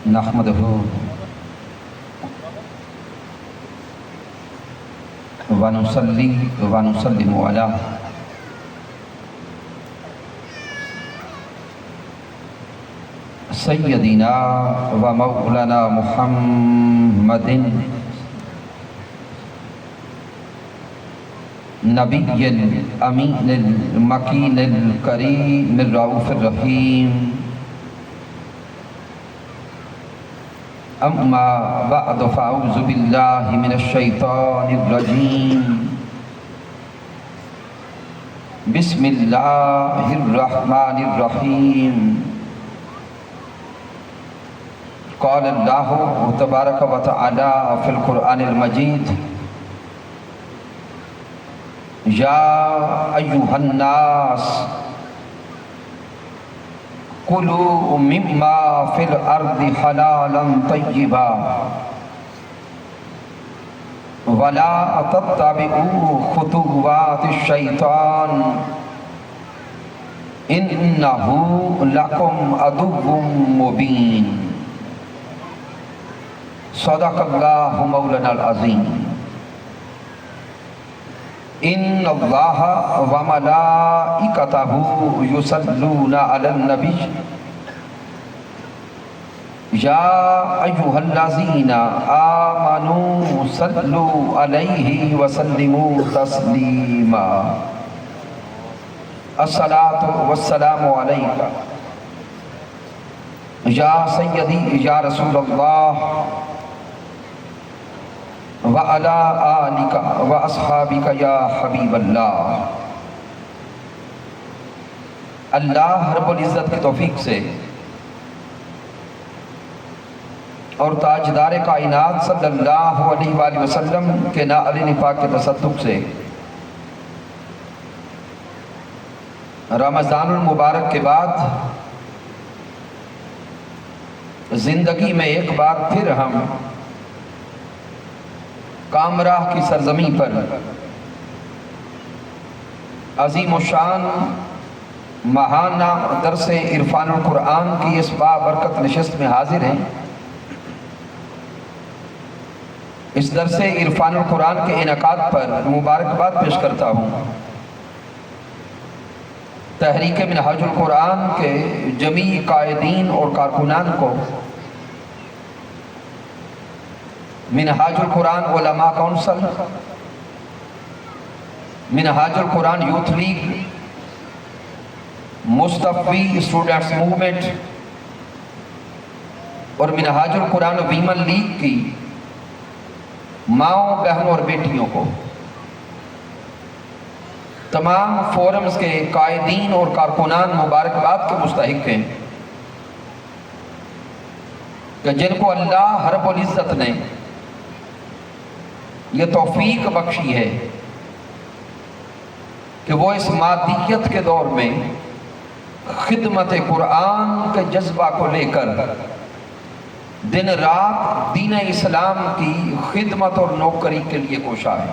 نحمده ونصلي ونسلم على سيدنا ومولانا محمد نبي الأمين المكين الكريم الرؤوف الرحيم أما بعد فأعوذ بالله من الشيطان الرجيم بسم الله الرحمن الرحيم قال الله تبارك وتعالى في القرآن المجيد يا أيها الناس کلوا مما فی الارض حلالا طیبا ولا تتبعوا خطوات الشیطان انہ لکم عدو مبین صدق اللہ مولانا العظیم ان اللہ وملائکتہ یصلون علی النبی یا ایھا الذین آمنوا صلوا علیہ وسلموا تسلیما الصلاۃ والسلام علیک یا سیدی یا رسول اللہ وَعَلَىٰ آلِكَ وَأَصْحَابِكَ یا حبیب اللہ۔ اللہ رب العزت کی توفیق سے اور تاجدار کائنات صلی اللہ علیہ وآلہ وسلم کے ناعلین پاک کے تصدق سے رمضان المبارک کے بعد زندگی میں ایک بار پھر ہم کامراہ کی سرزمین پر عظیم الشان ماہانہ درس عرفان القرآن کی اس بابرکت نشست میں حاضر ہیں۔ اس درس عرفان القرآن کے انعقاد پر مبارکباد پیش کرتا ہوں تحریک منہاج القرآن کے جمیع قائدین اور کارکنان کو، منہاج القرآن علماء کونسل، منہاج القرآن یوتھ لیگ، مصطفی اسٹوڈنٹس موومنٹ اور منہاج القرآن ویمن لیگ کی ماؤں، بہنوں اور بیٹیوں کو، تمام فورمز کے قائدین اور کارکنان مبارکباد کے مستحق ہیں کہ جن کو اللہ رب العزت نے یہ توفیق بخشی ہے کہ وہ اس مادیت کے دور میں خدمت قرآن کے جذبہ کو لے کر دن رات دین اسلام کی خدمت اور نوکری کے لیے کوشاں ہے۔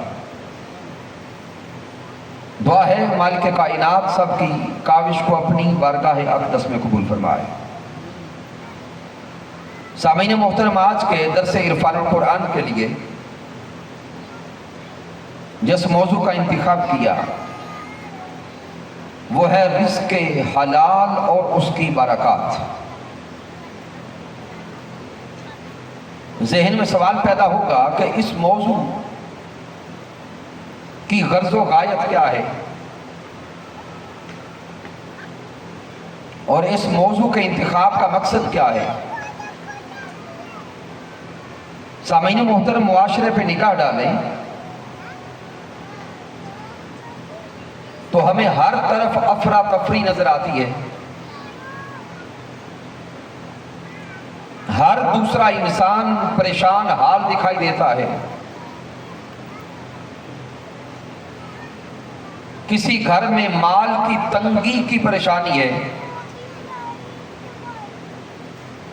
دعا ہے مالک کائنات سب کی کاوش کو اپنی بارگاہ اقدس میں قبول فرمائے۔ سامعین محترم، آج کے درس عرفان القرآن کے لیے جس موضوع کا انتخاب کیا وہ ہے رزق حلال اور اس کی برکات۔ ذہن میں سوال پیدا ہوگا کہ اس موضوع کی غرض و غایت کیا ہے اور اس موضوع کے انتخاب کا مقصد کیا ہے۔ سامعین محترم، معاشرے پہ نگاہ ڈالیں تو ہمیں ہر طرف افراتفری نظر آتی ہے۔ ہر دوسرا انسان پریشان حال دکھائی دیتا ہے۔ کسی گھر میں مال کی تنگی کی پریشانی ہے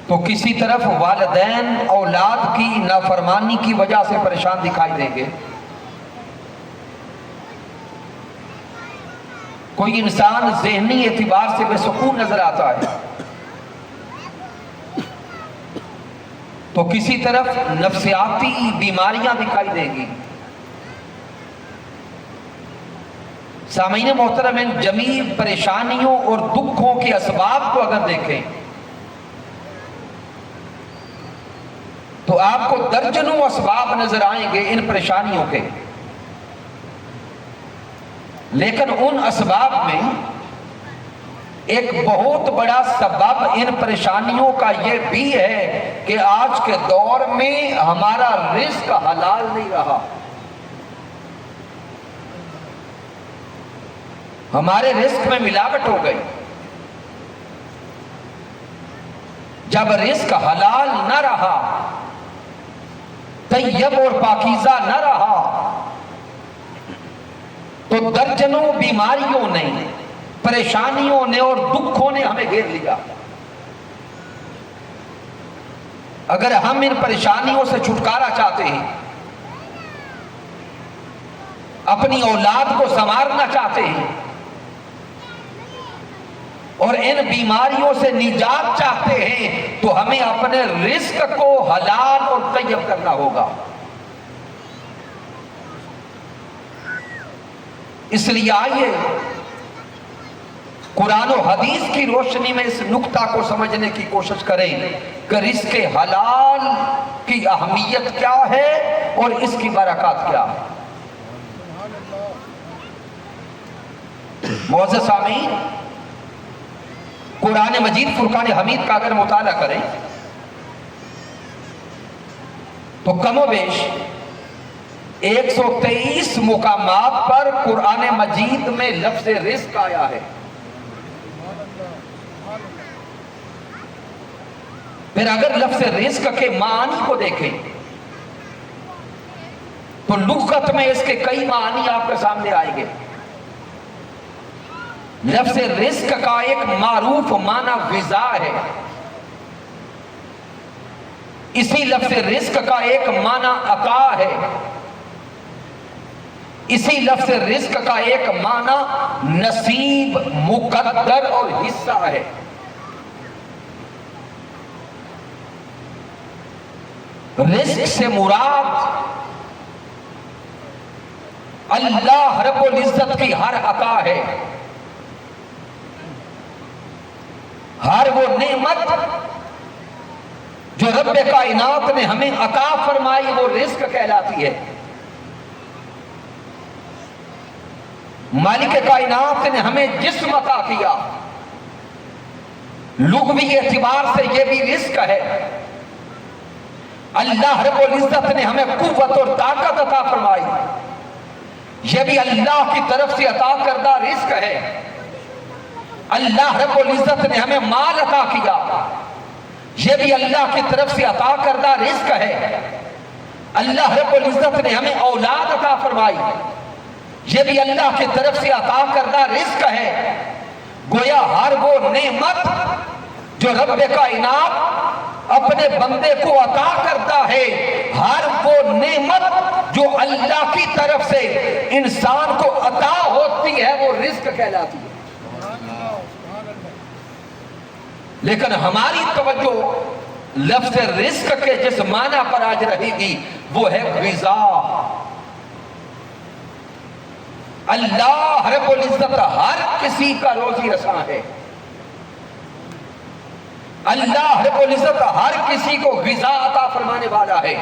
تو کسی طرف والدین اولاد کی نافرمانی کی وجہ سے پریشان دکھائی دیں گے۔ کوئی انسان ذہنی اعتبار سے بے سکون نظر آتا ہے تو کسی طرف نفسیاتی بیماریاں دکھائی دیں گی۔ سامعین محترم، ان جمیع پریشانیوں اور دکھوں کے اسباب کو اگر دیکھیں تو آپ کو درجنوں اسباب نظر آئیں گے ان پریشانیوں کے، لیکن ان اسباب میں ایک بہت بڑا سبب ان پریشانیوں کا یہ بھی ہے کہ آج کے دور میں ہمارا رزق حلال نہیں رہا۔ ہمارے رزق میں ملاوٹ ہو گئی۔ جب رزق حلال نہ رہا، طیب اور پاکیزہ نہ رہا، تو درجنوں بیماریوں نے، پریشانیوں نے اور دکھوں نے ہمیں گھیر لیا۔ اگر ہم ان پریشانیوں سے چھٹکارا چاہتے ہیں، اپنی اولاد کو سنوارنا چاہتے ہیں اور ان بیماریوں سے نجات چاہتے ہیں، تو ہمیں اپنے رزق کو حلال اور طیب کرنا ہوگا۔ اس لیے آئیے قرآن و حدیث کی روشنی میں اس نقطہ کو سمجھنے کی کوشش کریں کہ رزق حلال کی اہمیت کیا ہے اور اس کی برکات کیا ہے۔ معزز سامعین، قرآن مجید فرقان حمید کا اگر مطالعہ کریں تو کم و بیش 123 مقامات پر قرآن مجید میں لفظ رزق آیا ہے۔ پھر اگر لفظ رزق کے معنی کو دیکھیں تو لغت میں اس کے کئی معنی آپ کے سامنے آئیں گے۔ لفظ رزق کا ایک معروف معنی غذا ہے۔ اسی لفظ رزق کا ایک معنی عطا ہے۔ اسی لفظ رزق کا ایک معنی نصیب، مقدر اور حصہ ہے۔ رزق سے مراد اللہ رب العزت کی ہر عطا ہے، ہر وہ نعمت جو رب کائنات نے ہمیں عطا فرمائی وہ رزق کہلاتی ہے۔ مالک کائنات نے ہمیں جسم عطا کیا، لغوی اعتبار سے یہ بھی رزق ہے۔ اللہ رب العزت نے ہمیں قوت اور طاقت عطا فرمائی، یہ بھی اللہ کی طرف سے عطا کردہ رزق ہے۔ اللہ رب العزت نے ہمیں مال عطا کیا، یہ بھی اللہ کی طرف سے عطا کردہ رزق ہے۔ اللہ رب العزت نے ہمیں اولاد عطا فرمائی، یہ بھی اللہ کی طرف سے عطا کردہ رزق ہے۔ گویا ہر وہ نعمت جو رب کائنات اپنے بندے کو عطا کرتا ہے، ہر وہ نعمت جو اللہ کی طرف سے انسان کو عطا ہوتی ہے وہ رزق کہلاتی ہے۔ لیکن ہماری توجہ لفظ رزق کے جس معنی پر آج رہی گی وہ ہے غذا۔ اللہ رب العزت ہر کسی کا روزی رساں ہے۔ اللہ رب العزت ہر کسی کو غذا عطا فرمانے والا ہے۔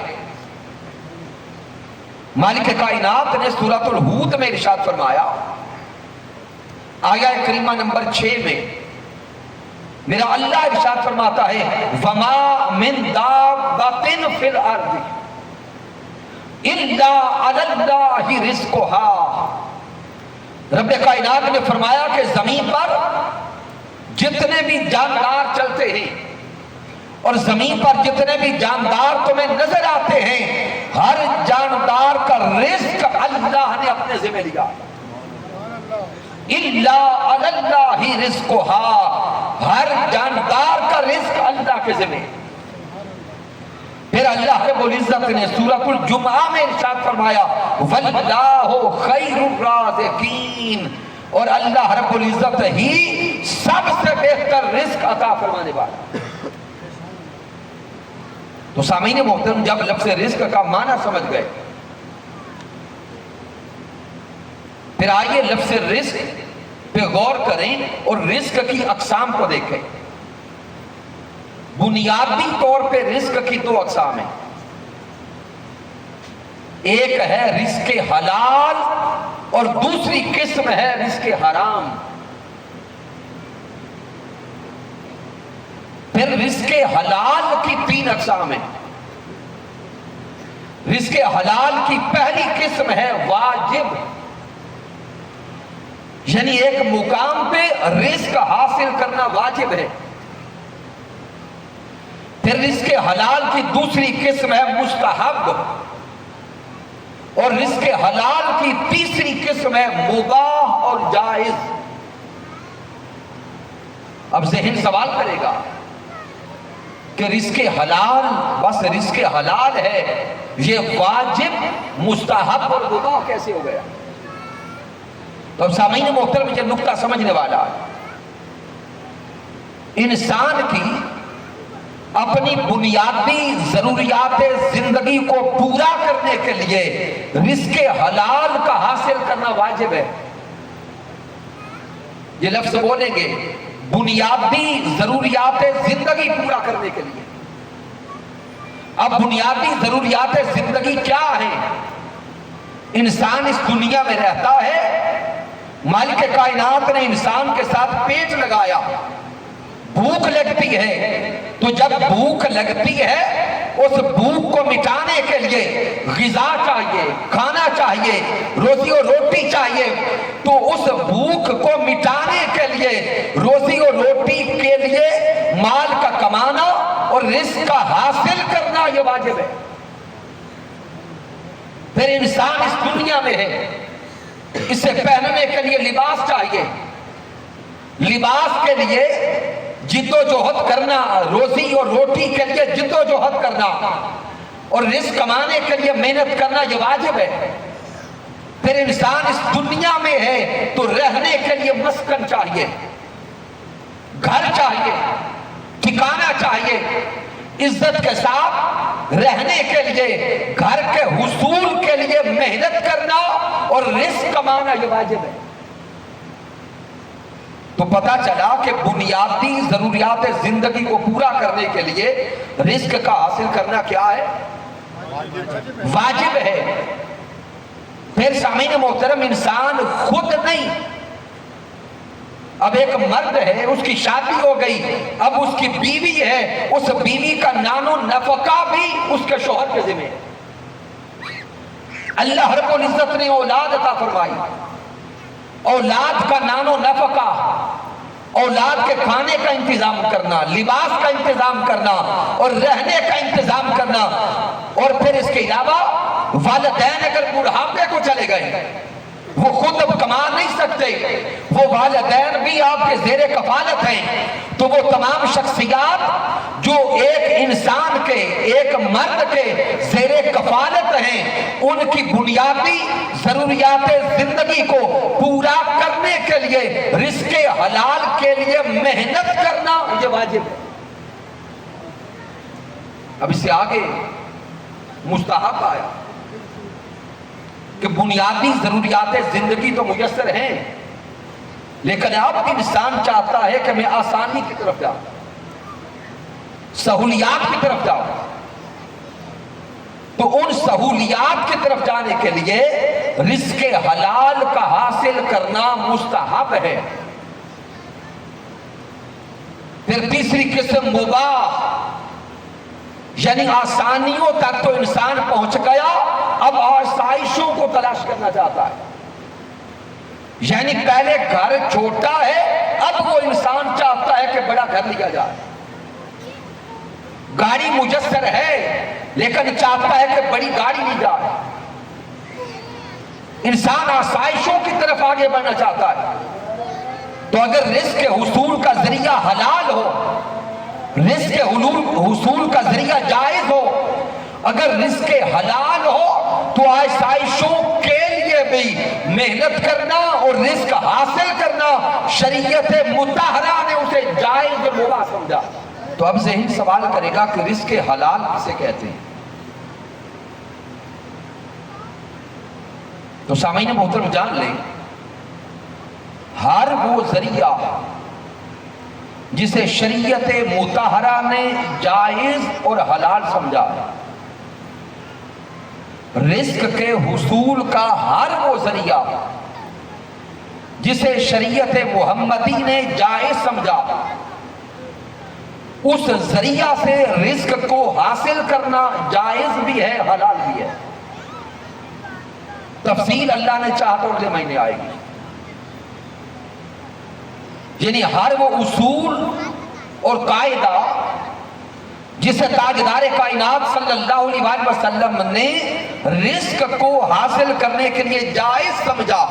مالک کائنات نے سورۃ الہود میں ارشاد فرمایا، آیہ کریمہ نمبر 6 میں میرا اللہ ارشاد فرماتا ہے وَمَا مِن دَابَّةٍ فِي الْأَرْضِ إِلَّا عَلَى اللَّهِ رِزْقُهَا۔ رب کائنات نے فرمایا کہ زمین پر جتنے بھی جاندار چلتے ہیں اور زمین پر جتنے بھی جاندار تمہیں نظر آتے ہیں، ہر جاندار کا رزق اللہ نے اپنے ذمہ لیا۔ الا علی اللہ رزقها، ہر جاندار کا رزق اللہ کے ذمہ۔ پھر اللہ رب العزت نے سورۃ الجمعہ میں ارشاد فرمایا واللہ خیر الرازقین، اور اللہ رب العزت ہی سب سے بہتر رزق عطا فرمانے والا۔ تو سامعین محترم، جب لفظ رزق کا معنی سمجھ گئے، پھر آئیے لفظ رزق پہ غور کریں اور رزق کی اقسام کو دیکھیں۔ بنیادی طور پہ رزق کی دو اقسام ہیں، ایک ہے رزق حلال اور دوسری قسم ہے رزق حرام۔ پھر رزق حلال کی تین اقسام ہیں۔ رزق حلال کی پہلی قسم ہے واجب، یعنی ایک مقام پہ رزق حاصل کرنا واجب ہے۔ پھر رزق حلال کی دوسری قسم ہے مستحب، اور رزق حلال کی تیسری قسم ہے مباح اور جائز۔ اب ذہن سوال کرے گا کہ رزق حلال بس رزق حلال ہے، یہ واجب، مستحب اور مباح کیسے ہو گیا؟ تو اب سامعین محترم، یہ نقطہ سمجھنے والا ہے۔ انسان کی اپنی بنیادی ضروریات زندگی کو پورا کرنے کے لیے رزق حلال کا حاصل کرنا واجب ہے۔ یہ لفظ بولیں گے، بنیادی ضروریات زندگی پورا کرنے کے لیے۔ اب بنیادی ضروریات زندگی کیا ہیں؟ انسان اس دنیا میں رہتا ہے، مالک کائنات نے انسان کے ساتھ پیٹ لگایا، بھوک لگتی ہے، تو جب بھوک لگتی ہے اس بھوک کو مٹانے کے لیے غذا چاہیے، کھانا چاہیے، روزی و روٹی چاہیے، تو اس بھوک کو مٹانے کے لیے، روزی و روٹی کے لیے مال کا کمانا اور رزق کا حاصل کرنا یہ واجب ہے۔ پھر انسان اس دنیا میں ہے، اسے پہننے کے لیے لباس چاہیے، لباس کے لیے جد و جہد کرنا، روزی اور روٹی کے لیے جد و جہد کرنا اور رزق کمانے کے لیے محنت کرنا یہ واجب ہے۔ پھر انسان اس دنیا میں ہے تو رہنے کے لیے مسکن چاہیے، گھر چاہیے، ٹھکانہ چاہیے، عزت کے ساتھ رہنے کے لیے، گھر کے حصول کے لیے محنت کرنا اور رزق کمانا یہ واجب ہے۔ تو پتہ چلا کہ بنیادی ضروریات زندگی کو پورا کرنے کے لیے رزق کا حاصل کرنا کیا ہے؟ واجب ہے۔ پھر سامعین محترم، انسان خود نہیں، اب ایک مرد ہے، اس کی شادی ہو گئی، اب اس کی بیوی ہے، اس بیوی کا نان و نفقہ بھی اس کے شوہر کے ذمہ ہے۔ اللہ رب العزت نے اولاد عطا فرمائی، اولاد کا نان و نفقہ، اولاد کے کھانے کا انتظام کرنا، لباس کا انتظام کرنا اور رہنے کا انتظام کرنا، اور پھر اس کے علاوہ والدین اگر بڑھاپے کو چلے گئے، وہ خود اب کما نہیں سکتے، وہ والدین بھی آپ کے زیر کفالت ہیں، تو وہ تمام شخصیات جو ایک انسان کے، ایک مرد کے زیر کفالت ہیں، ان کی بنیادی ضروریات زندگی کو پورا کرنے کے لیے رزق حلال کے لیے محنت کرنا یہ واجب ہے۔ اب اس سے آگے مستحب آیا کہ بنیادی ضروریات زندگی تو میسر ہیں، لیکن اب انسان چاہتا ہے کہ میں آسانی کی طرف جاؤں، سہولیات کی طرف جاؤں، تو ان سہولیات کی طرف جانے کے لیے رزق حلال کا حاصل کرنا مستحب ہے۔ پھر تیسری قسم مباح، یعنی آسانیوں تک تو انسان پہنچ گیا، اب آسائشوں کو تلاش کرنا چاہتا ہے۔ یعنی پہلے گھر چھوٹا ہے، اب وہ انسان چاہتا ہے کہ بڑا گھر لیا جائے، گاڑی میسر ہے لیکن چاہتا ہے کہ بڑی گاڑی لی جائے۔ انسان آسائشوں کی طرف آگے بڑھنا چاہتا ہے۔ تو اگر رزق حصول کا ذریعہ حلال ہو، رزق حصول کا ذریعہ جائز ہو، اگر رزق حلال ہو تو آسائشوں کے لیے بھی محنت کرنا اور رزق حاصل کرنا شریعت مطہرہ نے اسے جائز و مباح سمجھا۔ تو اب ذہن سوال کرے گا کہ رزق حلال کسے کہتے ہیں؟ تو سامعین محترم جان لیں، ہر وہ ذریعہ جسے شریعت مطہرہ نے جائز اور حلال سمجھا ہے، رزق کے حصول کا ہر وہ ذریعہ جسے شریعت محمدی نے جائز سمجھا، اس ذریعہ سے رزق کو حاصل کرنا جائز بھی ہے، حلال بھی ہے۔ تفصیل اللہ نے چاہا تو اگلے مہینے آئے گی۔ یعنی ہر وہ اصول اور قاعدہ جسے تاجدار کائنات صلی اللہ علیہ وسلم نے رزق کو حاصل کرنے کے لیے جائز سمجھا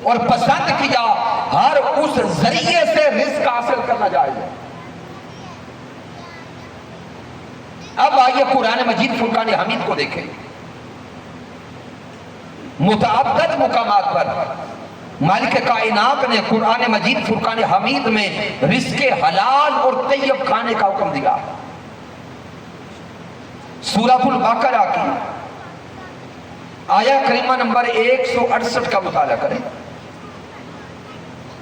اور پسند کیا، ہر اس ذریعے سے رزق حاصل کرنا جائز ہے۔ اب آئیے قرآن مجید فرقان حمید کو دیکھیں۔ متعدد مقامات پر مالک کائنات نے قرآن مجید فرقان حمید میں رزق حلال اور طیب کھانے کا حکم دیا۔ سورۃ البقرہ کی آیہ کریمہ نمبر 168 کا مطالعہ کریں۔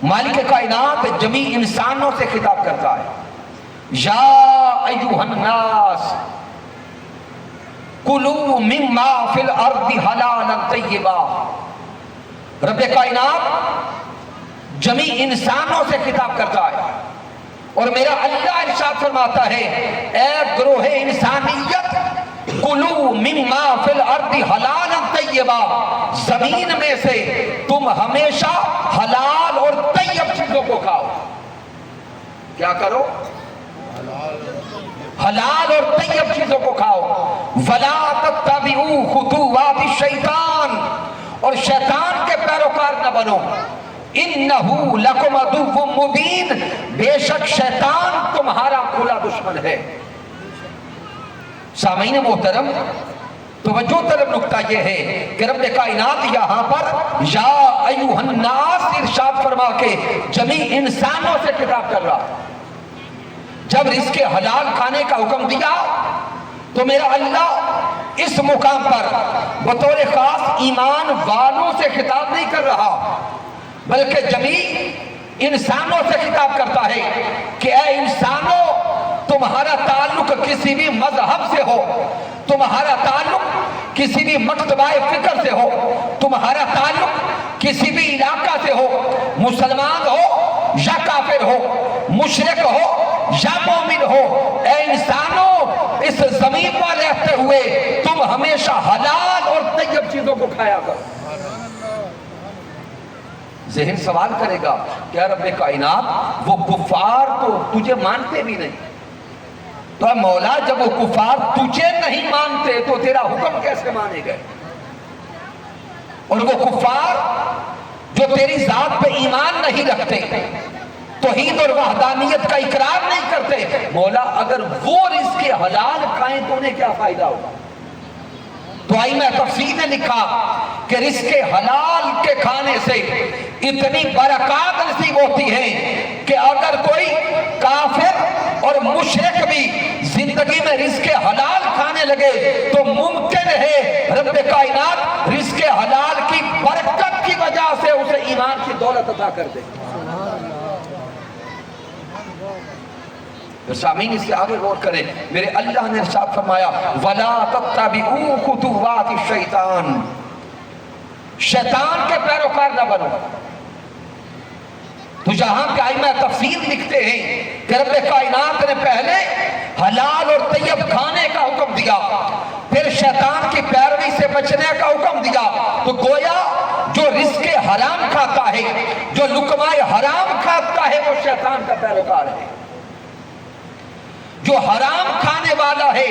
مالک کائنات جمیع انسانوں سے خطاب کرتا ہے، یا ایھا الناس کلوا مما فی الارض حلالا طیبا۔ رب کائنات جمیع انسانوں سے خطاب کرتا ہے اور میرا اللہ ارشاد فرماتا ہے، اے گروہ انسانیت، کلوا مما فی الارض حلالا طیبا، زمین میں سے تم ہمیشہ حلال اور طیب چیزوں کو کھاؤ۔ کیا کرو؟ حلال اور طیب چیزوں کو کھاؤ۔ ولا تتبعوا خطوات الشیطان، اور شیطان کے پیروکار نہ بنو۔ انہ لکم عدو مبین، بے شک شیطان تمہارا کھلا دشمن ہے۔ سامعین محترم، توجہ طلب نکتہ یہ ہے کہ رب کائنات یہاں پر یا ایھا الناس ارشاد فرما کے جمیع انسانوں سے خطاب کر رہا۔ جب رزق حلال کھانے کا حکم دیا تو میرا اللہ اس مقام پر بطور خاص ایمان والوں سے خطاب نہیں کر رہا، بلکہ جمیع انسانوں سے خطاب کرتا ہے کہ اے انسانوں، تمہارا تعلق کسی بھی مذہب سے ہو، تمہارا تعلق کسی بھی مکتبہ فکر سے ہو، تمہارا تعلق کسی بھی علاقہ سے ہو، مسلمان ہو یا کافر ہو، مشرک ہو یا مومن ہو، اے انسانوں، اس زمین پر رہتے ہوئے تم ہمیشہ حلال اور طیب چیزوں کو کھایا کرو۔ ذہن سوال کرے گا، کیا رب کائنات وہ کفار تو تجھے مانتے بھی نہیں؟ تو اے مولا، جب وہ کفار تجھے نہیں مانتے تو تیرا حکم کیسے مانے گئے؟ اور وہ کفار جو تیری ذات پہ ایمان نہیں رکھتے، توحید اور وحدانیت کا اقرار نہیں کرتے، مولا اگر وہ رزق حلال کھائیں تو انہیں کیا فائدہ ہوگا؟ تو آئی میں تفسیر نے لکھا کہ رزق حلال کے کھانے سے اتنی برکات نصیب ہوتی ہیں کہ اگر کوئی کافر اور مشرک بھی زندگی میں رزق حلال کھانے لگے تو ممکن ہے رب کائنات رزق حلال کی برکت کی وجہ سے اسے ایمان کی دولت عطا کر دے۔ سامعین اس سے آگے غور کریں، میرے اللہ نے ارشاد فرمایا، وَلَا تَتَّبِعُوا خُطُوَاتِ الشَّیطان، شیطان کے پیروکار نہ بنو۔ تو جہاں کہ ائمہ تفسیر لکھتے ہیں کہ رب کائنات نے پہلے حلال اور طیب کھانے کا حکم دیا، پھر شیطان کی پیروی سے بچنے کا حکم دیا، تو گویا جو رزق حرام کھاتا ہے، جو لقمہ حرام کھاتا ہے، وہ شیطان کا پیروکار ہے۔ جو حرام کھانے والا ہے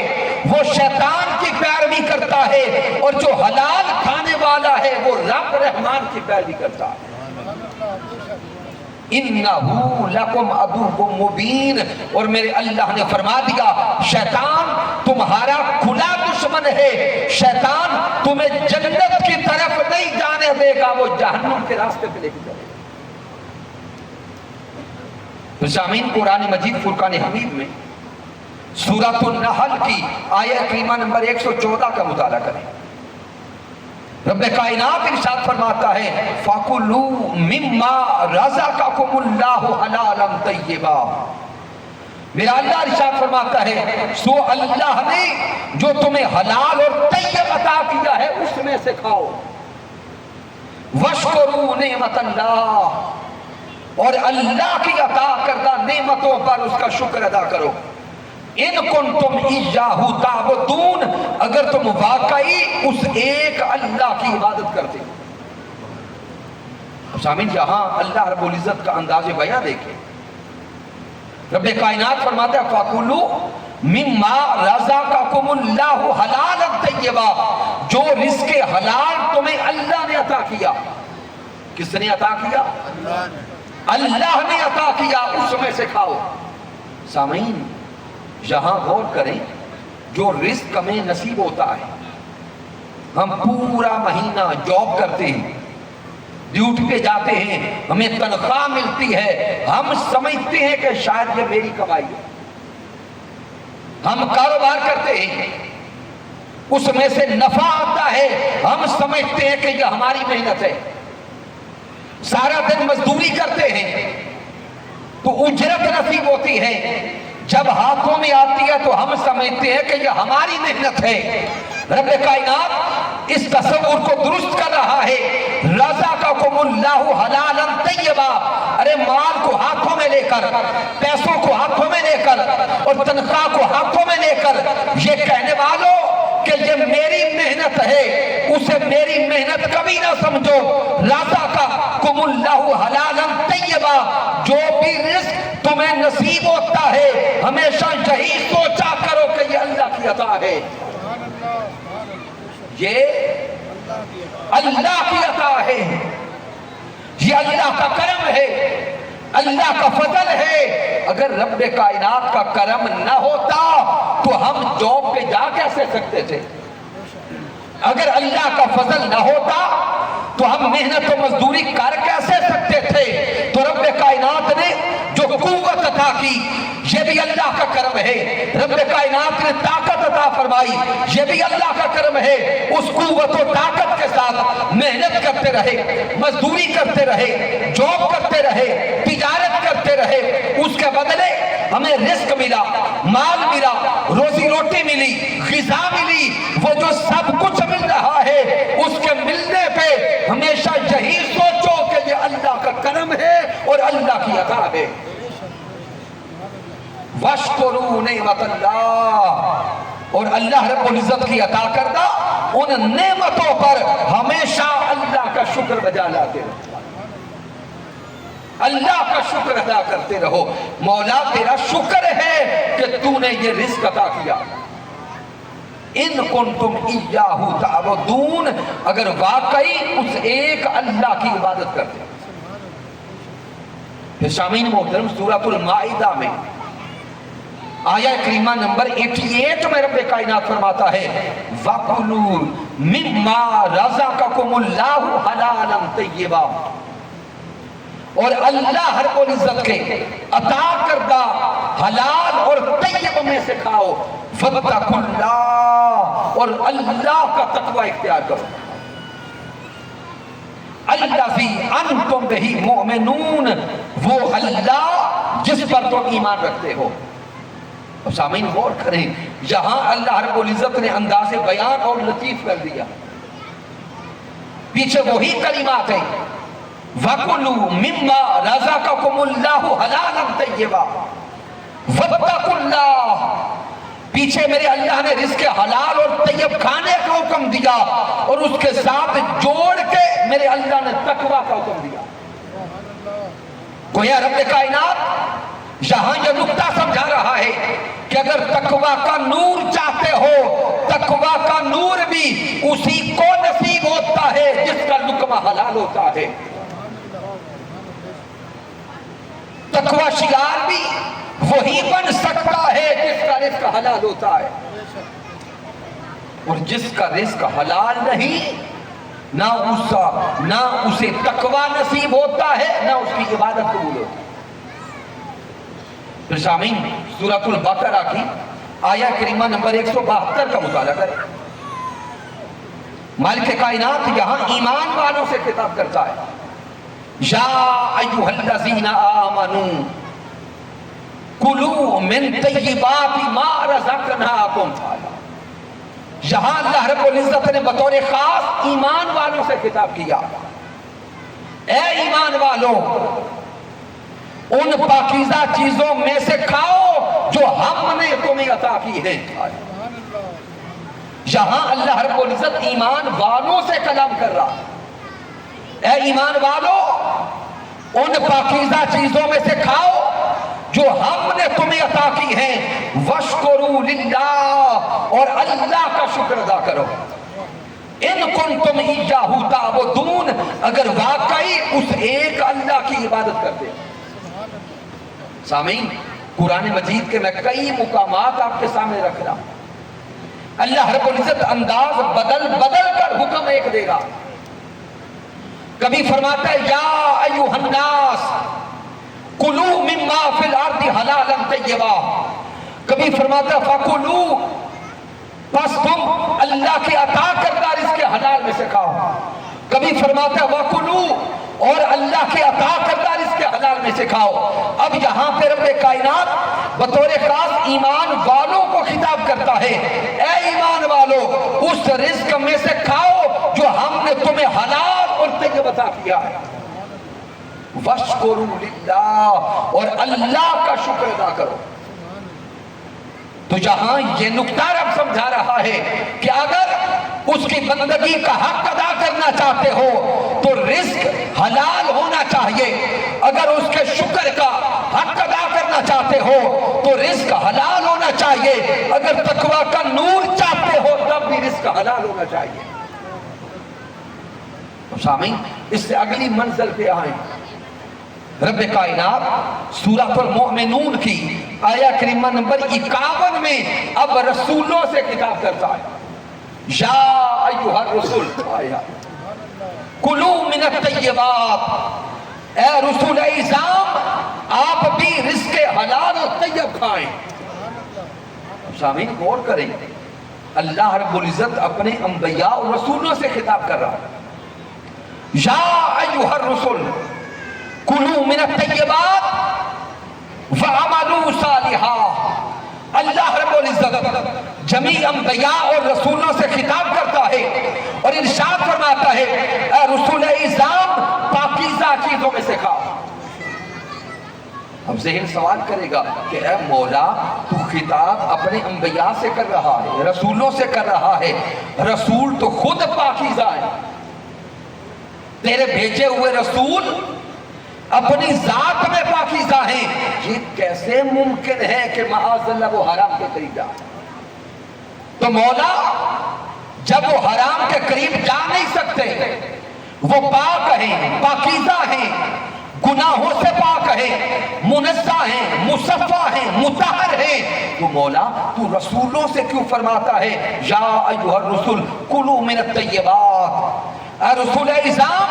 وہ شیطان کی پیروی کرتا ہے، اور جو حلال کھانے والا ہے وہ رب رحمان کی پیروی کرتا ہے۔ انہو لکم عدو مبین، اور میرے اللہ نے فرما دیا شیطان تمہارا کھلا دشمن ہے، شیطان تمہیں جنت کی طرف نہیں جانے دے گا، وہ جہنم کے راستے پہ لے کے جائے گا۔ سامعین، قرآن مجید فرقان حمید میں سورۃ النحل کی آیہ کریمہ نمبر 114 کا مطالعہ کریں۔ رب کائنات ارشاد فرماتا ہے فَكُلُوا مِمَّا رَزَقَكُمُ اللَّهُ حَلَالًا طَيِّبًا۔ میرا اللہ ارشاد فرماتا ہے سو اللہ نے جو تمہیں حلال اور طیب عطا کیا ہے اس میں سے کھاؤ۔ وَاشْكُرُوا نِعْمَةَ اللَّهِ، اور اللہ کی عطا کردہ نعمتوں پر اس کا شکر ادا کرو۔ ان کنتم ایاہ تعبدون، اگر تم واقعی اس ایک اللہ کی عبادت کرتے ہو۔ سامعین یہاں اللہ رب العزت کا انداز بیان دیکھیں۔ رب کائنات فرماتا ہے فَكُلُوا مِمَّا رَزَقَكُمُ اللَّهُ حَلَالًا طَيِّبًا، جو رزق حلال تمہیں اللہ نے عطا کیا۔ کس نے عطا کیا؟ اللہ نے عطا کیا، اس میں سے کھاؤ۔ سامعین یہاں غور کریں، جو رزق ہمیں نصیب ہوتا ہے، ہم پورا مہینہ جاب کرتے ہیں، ڈیوٹی پہ جاتے ہیں، ہمیں تنخواہ ملتی ہے، ہم سمجھتے ہیں کہ شاید یہ میری کمائی ہے۔ ہم کاروبار کرتے ہیں، اس میں سے نفع آتا ہے، ہم سمجھتے ہیں کہ یہ ہماری محنت ہے۔ سارا دن مزدوری کرتے ہیں تو اجرت نصیب ہوتی ہے، جب ہاتھوں میں آتی ہے تو ہم سمجھتے ہیں کہ یہ ہماری محنت ہے۔ رب کائنات اس تصور کو درست کر رہا ہے، رزقکم اللہ حلالا طیبا، ارے مال کو ہاتھوں میں لے کر، پیسوں کو ہاتھوں میں لے کر اور تنخواہ کو ہاتھوں میں لے کر یہ کہنے والوں کہ یہ میری محنت ہے، اسے میری محنت کبھی نہ سمجھو۔ رزقکم اللہ حلالا طیبا، جو بھی رزق تمہیں نصیب ہوتا ہے ہمیشہ یہی سوچا کرو کہ یہ اللہ کی عطا ہے، یہ اللہ کی عطا ہے، یہ اللہ کا کرم ہے، اللہ کا فضل ہے۔ اگر رب کائنات کا کرم نہ ہوتا تو ہم جاب پہ جا کیسے سکتے تھے؟ اگر اللہ کا فضل نہ ہوتا تو ہم محنت و مزدوری کر کیسے سکتے تھے؟ تو رب کائنات نے جو قوت عطا کی یہ بھی اللہ کا کرم ہے، رب کائنات نے طاقت عطا فرمائی یہ بھی اللہ کا کرم ہے۔ اس قوت و طاقت کے ساتھ محنت کرتے رہے، مزدوری کرتے رہے، جاب کرتے رہے، تجارت کرتے رہے، اس کے بدلے ہمیں رزق ملا، مال ملا، روزی روٹی ملی، غذا ملی۔ وہ جو سب کچھ مل رہا ہے اس کے ملنے پہ ہمیشہ یہی سوچو کہ یہ اللہ کا کرم ہے اور اللہ کی عطا ہے۔ وَاشْكُرُوا نِعْمَةَ اللَّهِ، اور اللہ رب العزت کی عطا کردہ ان نعمتوں پر ہمیشہ اللہ کا شکر بجا لاتے رہو، اللہ کا شکر ادا کرتے رہو۔ مولا تیرا شکر ہے کہ تو نے یہ رزق عطا کیا۔ ان کنتم ایاہ تعبدون، اگر واقعی اس ایک اللہ کی عبادت کرتے۔ پھر سامعین محترم سورۃ المائدہ میں آیہ کریمہ نمبر 88 میں رب کائنات فرماتا ہے وَكُلُوا مِمَّا رَزَقَكُمُ اللَّهُ حَلَالًا طَيِّبًا، اور اللہ رب العزت کے عطا کردہ حلال اور طیب میں سے کھاؤ۔ فَاتَّقُوا اللَّهَ، اور اللہ کا تقوی اختیار کرو۔ الَّذِي أَنْتُمْ بِهِ مُؤْمِنُونَ، وہ اللہ جس پر تم ایمان رکھتے ہو۔ اب سامعین غور کریں، یہاں اللہ رب العزت نے انداز بیان اور لطیف کر دیا، پیچھے وہی کلمات ہیں وَكُلُوا مِمَّا رَزَقَكُمُ اللَّهُ حَلَالًا طَيِّبًا وَاتَّقُوا اللَّهَ، پیچھے میرے اللہ نے رزق حلال اور طیب کھانے کا حکم دیا اور اس کے ساتھ جوڑ کے میرے اللہ نے تقوی کا حکم دیا۔ گویا رب کائنات یہاں یہ نکتہ سمجھا رہا ہے کہ اگر تقوی کا نور چاہتے ہو، تقوی کا نور بھی اسی کو نصیب ہوتا ہے جس کا لقمہ حلال ہوتا ہے۔ تقوی شعار بھی وہی بن سکتا ہے جس کا رزق حلال ہوتا ہے، اور جس کا رزق حلال نہیں نہ اسے تقوی نصیب ہوتا ہے نہ اس کی عبادت قبول ہوتی ہے۔ پھر سامعین سورۃ البقرہ کی آیا کریمہ نمبر 172 کا مطالعہ کریں۔ مالک کائنات یہاں ایمان والوں سے خطاب کرتا ہے، یا ایھا الذین آمنوا کلوا من طیبات ما رزقناکم۔ یہاں اللہ رب العزت نے بطور خاص ایمان والوں سے خطاب کیا، اے ایمان والوں ان پاکیزہ چیزوں میں سے کھاؤ جو ہم نے تمہیں عطا کی ہے۔ یہاں اللہ رب العزت ایمان والوں سے کلام کر رہا، اے ایمان والوں ان پاکیزہ چیزوں میں سے کھاؤ جو ہم نے تمہیں عطا کی ہیں، وَاشْكُرُوا لِلَّهِ اور اللہ کا شکر ادا کرو، ان کنتم ایّاہ تعبدون اگر واقعی اس ایک اللہ کی عبادت کرتے ہیں۔ سامعین، قرآن مجید کے میں کئی مقامات آپ کے سامنے رکھ رہا ہوں، اللہ رب العزت انداز بدل بدل کر حکم ایک دے گا۔ کبھی فرماتا ہے یا ایھا الناس کلوا مما فی الارض حلالا طیبا، کبھی فرماتا ہے فکلوا، بس تم اللہ کے عطا کردہ رزق حلال میں سے کھاؤ، کبھی فرماتا ہے وکلوا اور اللہ کے عطا کردہ رزق حلال میں سے کھاؤ۔ اب یہاں پہ رب کائنات بطور خاص ایمان والوں کو خطاب کرتا ہے، اے ایمان والو اس رزق میں سے کھاؤ جو ہم نے تمہیں حلال اور طیب عطا کیا ہے، وَاشْكُرُوا لِلَّهِ اور اللہ کا شکر ادا کرو۔ تو یہاں یہ نکتہ رب سمجھا رہا ہے کہ اگر اس کی بندگی کا حق ادا کرنا چاہتے ہو تو رزق حلال ہونا چاہیے، اگر اس کے شکر کا حق ادا کرنا چاہتے ہو تو رزق حلال ہونا چاہیے، اگر تقوی کا نور چاہتے ہو تب بھی رزق حلال ہونا چاہیے۔ سامعین، اس سے اگلی منزل پہ آئیں، رب کائنات سورۃ المؤمنون کی آیہ کریمہ نمبر 51 میں اب رسولوں سے خطاب کرتا ہے، یا ایھا الرسول کلوا من الطیبات، اے رسول اعظام آپ بھی رزق حلال و طیب کھائیں۔ سامعین غور کریں، اللہ رب العزت اپنے انبیاء اور رسولوں سے خطاب کر رہا ہے، یا ایھا الرسول کلوا من الطیبات وعملوا صالحا۔ اللہ رب العزت جمیع انبیاء اور رسولوں سے خطاب کرتا ہے اور ارشاد فرماتا ہے، اے رسول اعظام پاکیزہ چیزوں میں سے کھاؤ۔ اب ذہن سوال کرے گا کہ اے مولا تو خطاب اپنے انبیاء سے کر رہا ہے، رسولوں سے کر رہا ہے، رسول تو خود پاکیزہ ہے، تیرے بھیجے ہوئے رسول اپنی ذات میں پاکیزہ ہیں، یہ کیسے ممکن ہے کہ معاذ اللہ وہ حرام کے قریب جائے؟ تو مولا جب وہ حرام کے قریب جا نہیں سکتے، وہ پاک ہیں، پاکیزہ ہیں، گناہوں سے پاک ہیں، منزہ ہیں، مصفہ ہیں، مطہر ہیں، تو مولا تو رسولوں سے کیوں فرماتا ہے یا ایھا الرسول کلوا من الطیبات؟ اے رسول اعظام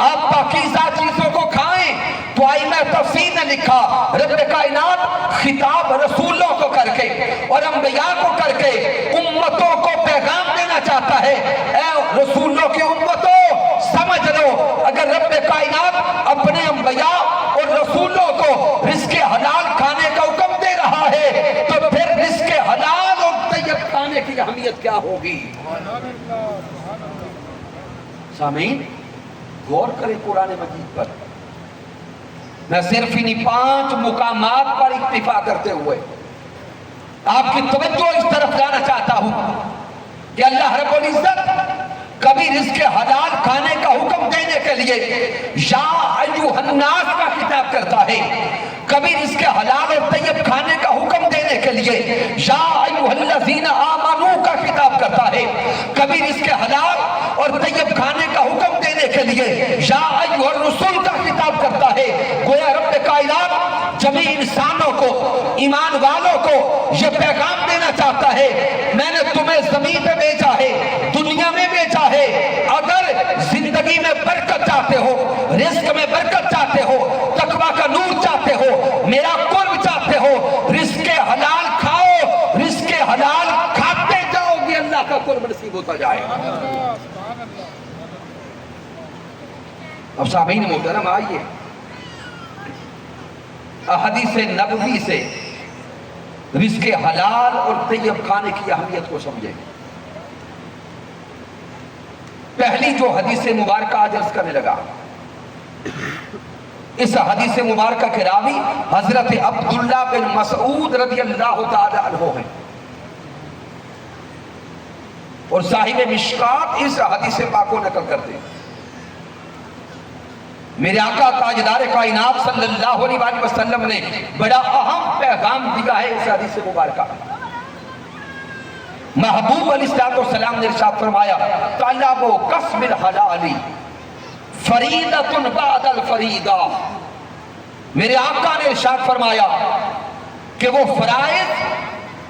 آپ پاکیزہ چیزوں کو کھائیں۔ تو ائمہ تفسیر نے لکھا رب کائنات خطاب رسولوں کو کر کے اور انبیاء کو کر کے امتوں کو پیغام دینا چاہتا ہے، اے رسولوں کی امتوں سمجھ لو، اگر رب کائنات اپنے انبیاء اور رسولوں کو رزق حلال کھانے کا حکم دے رہا ہے تو پھر رزق حلال اور طیب کھانے کی اہمیت کیا ہوگی؟ سامعین غور کریں قرآن مجید پر، میں صرف انہی 5 مقامات پر اکتفا کرتے ہوئے آپ کی توجہ اس طرف لانا چاہتا ہوں کہ اللہ رب العزت کبھی رزق حلال کھانے کا حکم دینے کے لیے یا ایھا الناس کا خطاب کرتا ہے، کبھی رزق حلال اور طیب کھانے کا حکم دینے کے لیے یا ایھا الذین آمنوا کا خطاب کرتا ہے، کبھی رزق حلال اور طیب کھانے کا حکم دینے کے لیے یا ایھا الرسول کا خطاب کرتا ہے۔ گویا رب کائنات جمیع انسانوں کو، ایمان والوں کو یہ پیغام دینا چاہتا ہے، میں نے تمہیں زمین پہ بھیجا ہے، دنیا میں بھیجا ہے، اگر زندگی میں برکت چاہتے ہو، رزق میں برکت چاہتے ہو، تقوی کا نور چاہتے ہو، میرا قرب چاہتے ہو، رزق حلال کھاؤ، رزق اللہ کا قرب نصیب ہوتا جائے. اب سامعین محترم آئیے احادیث نبوی سے رزق حلال اور طیب کھانے کی اہمیت کو سمجھیں. پہلی جو حدیث مبارکہ آج عرض کرنے لگا، اس حدیث مبارکہ کے راوی حضرت عبداللہ بن مسعود رضی اللہ تعالی عنہ ہیں، اور صاحب مشکات اس حدیث پاک کو نقل کرتے ہیں. میرے آقا تاجدار کائنات صلی اللہ علیہ وآلہ وسلم نے بڑا اہم پیغام دیا ہے اس حدیث مبارکہ. محبوب علیہ السلام نے ارشاد فرمایا طلب کسب الحلال فریضۃ بعد الفریضہ. میرے آقا نے ارشاد فرمایا کہ وہ فرائض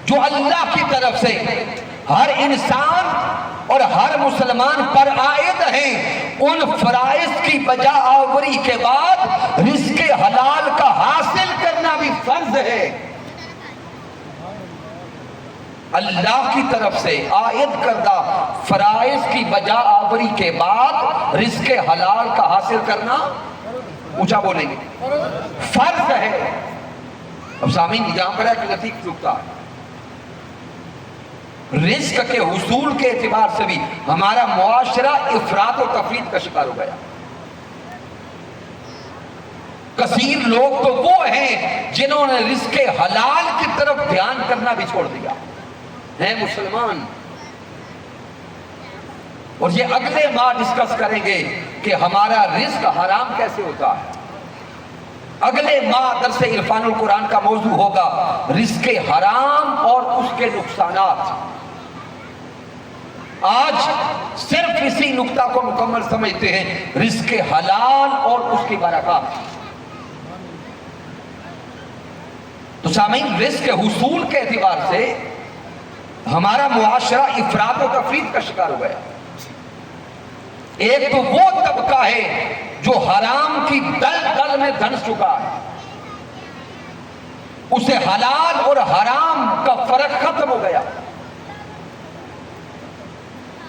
جو اللہ کی طرف سے ہر انسان اور ہر مسلمان پر عائد ہیں، ان فرائض کی بجا آوری کے بعد رزق حلال کا حاصل کرنا بھی فرض ہے. اللہ کی طرف سے عائد کردہ فرائض کی بجا آوری کے بعد رزق حلال کا حاصل کرنا، اونچا بولیں گے، فرض ہے. اب سامعین یہاں پر ایک لطیف نکتہ ہے، رزق کے حصول کے اعتبار سے بھی ہمارا معاشرہ افراط و تفریط کا شکار ہو گیا. کثیر لوگ تو وہ ہیں جنہوں نے رزق حلال کی طرف دھیان کرنا بھی چھوڑ دیا ہیں مسلمان. اور یہ اگلے ماہ ڈسکس کریں گے کہ ہمارا رزق حرام کیسے ہوتا ہے. اگلے ماہ درس عرفان القرآن کا موضوع ہوگا رزق حرام اور اس کے نقصانات. آج صرف اسی نقطہ کو مکمل سمجھتے ہیں، رزق حلال اور اس کی برکات. تو سامعین رزق حصول کے اعتبار سے ہمارا معاشرہ افراط و تفریط کا شکار ہو گیا. ایک تو وہ طبقہ ہے جو حرام کی دل دل میں دھنس چکا ہے، اسے حلال اور حرام کا فرق ختم ہو گیا.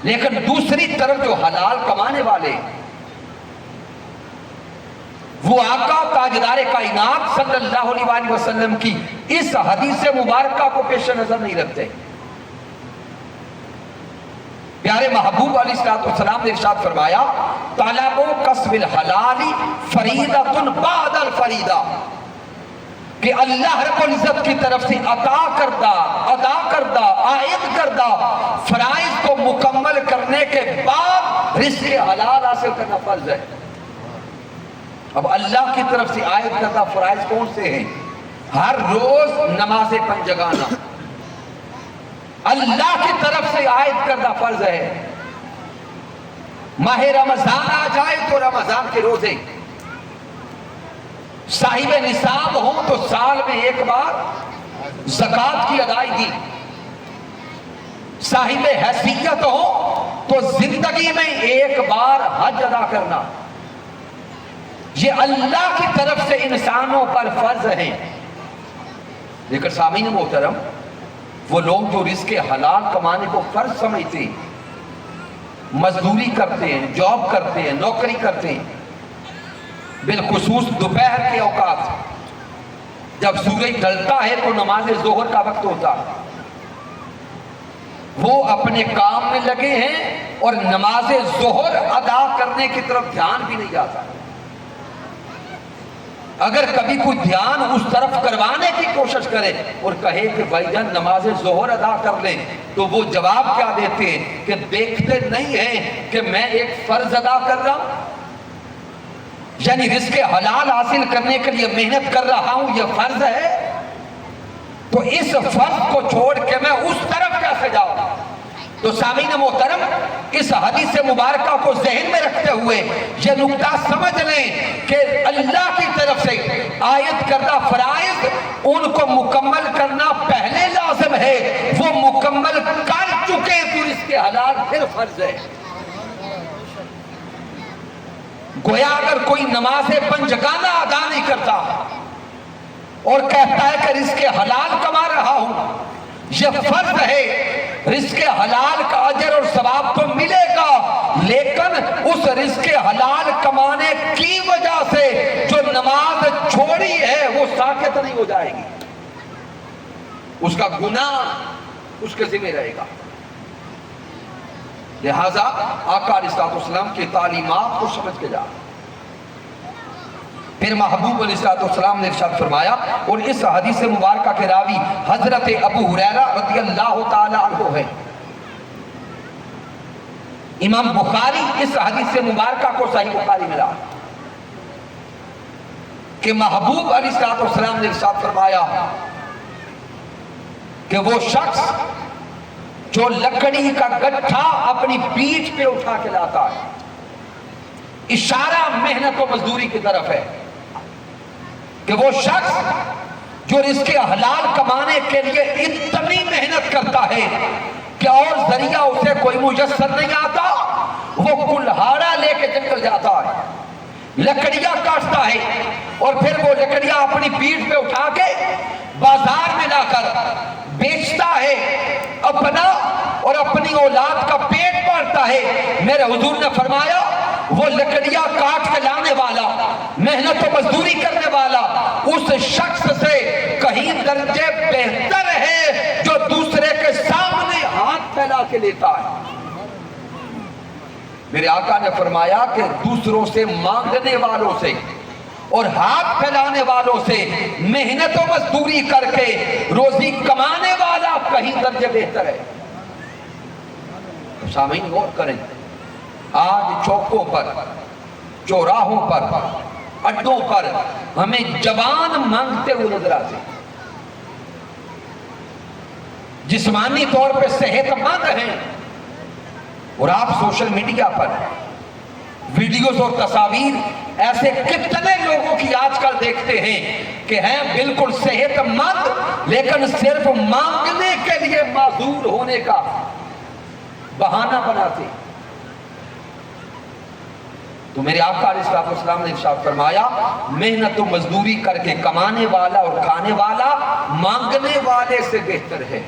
لیکن دوسری طرف جو حلال کمانے والے، وہ آقا تاجدار کائنات صلی اللہ علیہ وآلہ وسلم کی اس حدیث مبارکہ کو پیش نظر نہیں رکھتے. پیارے محبوب علیہ السلام نے ارشاد فرمایا طلب کسب الحلال فریضۃ بعد الفریضہ، کہ اللہ رب العزت کی طرف سے ادا کردہ عائد کردہ فرائض کو مکمل کرنے کے بعد رزق حلال حاصل کرنا فرض ہے. اب اللہ کی طرف سے عائد کردہ فرائض کون سے ہیں؟ ہر روز نماز پنجگانہ اللہ کی طرف سے عائد کردہ فرض ہے. ماہ رمضان آ جائے تو رمضان کے روزے، صاحب نصاب ہوں تو سال میں ایک بار زکوٰۃ کی ادائیگی، صاحب حیثیت ہو تو زندگی میں ایک بار حج ادا کرنا. یہ اللہ کی طرف سے انسانوں پر فرض ہیں. لیکن سامعین محترم، وہ لوگ جو رزق حلال کمانے کو فرض سمجھتے ہیں، مزدوری کرتے ہیں، جاب کرتے ہیں، نوکری کرتے ہیں، بالخصوص دوپہر کے اوقات جب سورج ڈھلتا ہے تو نماز ظہر کا وقت ہوتا ہے، وہ اپنے کام میں لگے ہیں اور نماز ظہر ادا کرنے کی طرف دھیان بھی نہیں جاتا. اگر کبھی کوئی دھیان اس طرف کروانے کی کوشش کرے اور کہے کہ بھائی جان نماز ظہر ادا کر لیں، تو وہ جواب کیا دیتے ہیں کہ دیکھتے نہیں ہیں کہ میں ایک فرض ادا کر رہا ہوں، یعنی رزق حلال حاصل کرنے کے لیے محنت کر رہا ہوں، یہ فرض ہے. تو اس فرض کو چھوڑ کے میں اس طرف کیسے جاؤں؟ تو سامعین محترم، اس حدیث مبارکہ کو ذہن میں رکھتے ہوئے یہ نکتہ سمجھ لیں کہ اللہ کی طرف سے عائد کردہ فرائض ان کو مکمل کرنا پہلے لازم ہے، وہ مکمل کر چکے تو رزق حلال پھر فرض ہے. گویا اگر کوئی نماز پنجگانہ ادا نہیں کرتا اور کہتا ہے کہ رزق حلال کما رہا ہوں، یہ فرض ہے، رزق حلال کا اجر اور ثواب تو ملے گا، لیکن اس رزق حلال کمانے کی وجہ سے جو نماز چھوڑی ہے وہ ساقط نہیں ہو جائے گی، اس کا گناہ اس کے ذمہ رہے گا۔ لہذا آقا علیہ السلام کی تعلیمات کو سمجھ کے جا۔ پھر محبوب علیہ السلام نے ارشاد فرمایا، اور اس حدیث مبارکہ کے راوی حضرت ابو ہریرہ رضی اللہ تعالی عنہ ہے۔ امام بخاری اس حدیث مبارکہ کو صحیح بخاری ملا کہ محبوب علیہ السلام نے ارشاد فرمایا کہ وہ شخص جو لکڑی کا گٹھا اپنی پیٹھ پہ اٹھا کے لاتا ہے، اشارہ محنت و مزدوری کی طرف ہے کہ وہ شخص جو رزق حلال کمانے کے لیے اتنی محنت کرتا ہے کہ اور ذریعہ اسے کوئی میسر نہیں آتا، وہ کلہاڑا لے کے جنگل جاتا ہے، لکڑیاں کاٹتا ہے، اور پھر وہ لکڑیاں اپنی پیٹھ پہ اٹھا کے بازار میں لا کر بیچتا ہے، اپنا اور اپنی اولاد کا پیٹ بھرتا ہے۔ میرے حضور نے فرمایا وہ لکڑیاں کاٹ کے لانے والا، محنت و مزدوری کرنے والا اس شخص سے کہیں درجے بہتر ہے جو دوسرے کے سامنے ہاتھ پھیلا کے لیتا ہے۔ میرے آقا نے فرمایا کہ دوسروں سے مانگنے والوں سے اور ہاتھ پھیلانے والوں سے محنت و مزدوری کر کے روزی کمانے والا کہیں درجے بہتر ہے۔ سامعین غور کریں، آج چوکوں پر، چوراہوں پر، اڈوں پر ہمیں جوان مانگتے ہوئے نظر آتے، جسمانی طور پہ صحت مند ہیں، اور آپ سوشل میڈیا پر ویڈیوز اور تصاویر ایسے کتنے لوگوں کی آج کل دیکھتے ہیں کہ ہیں بالکل صحت مند لیکن صرف مانگنے کے لیے معذور ہونے کا بہانہ بناتے۔ تو میرے آقا علیہ السلام نے ارشاد فرمایا محنت و مزدوری کر کے کمانے والا اور کھانے والا مانگنے والے سے بہتر ہے۔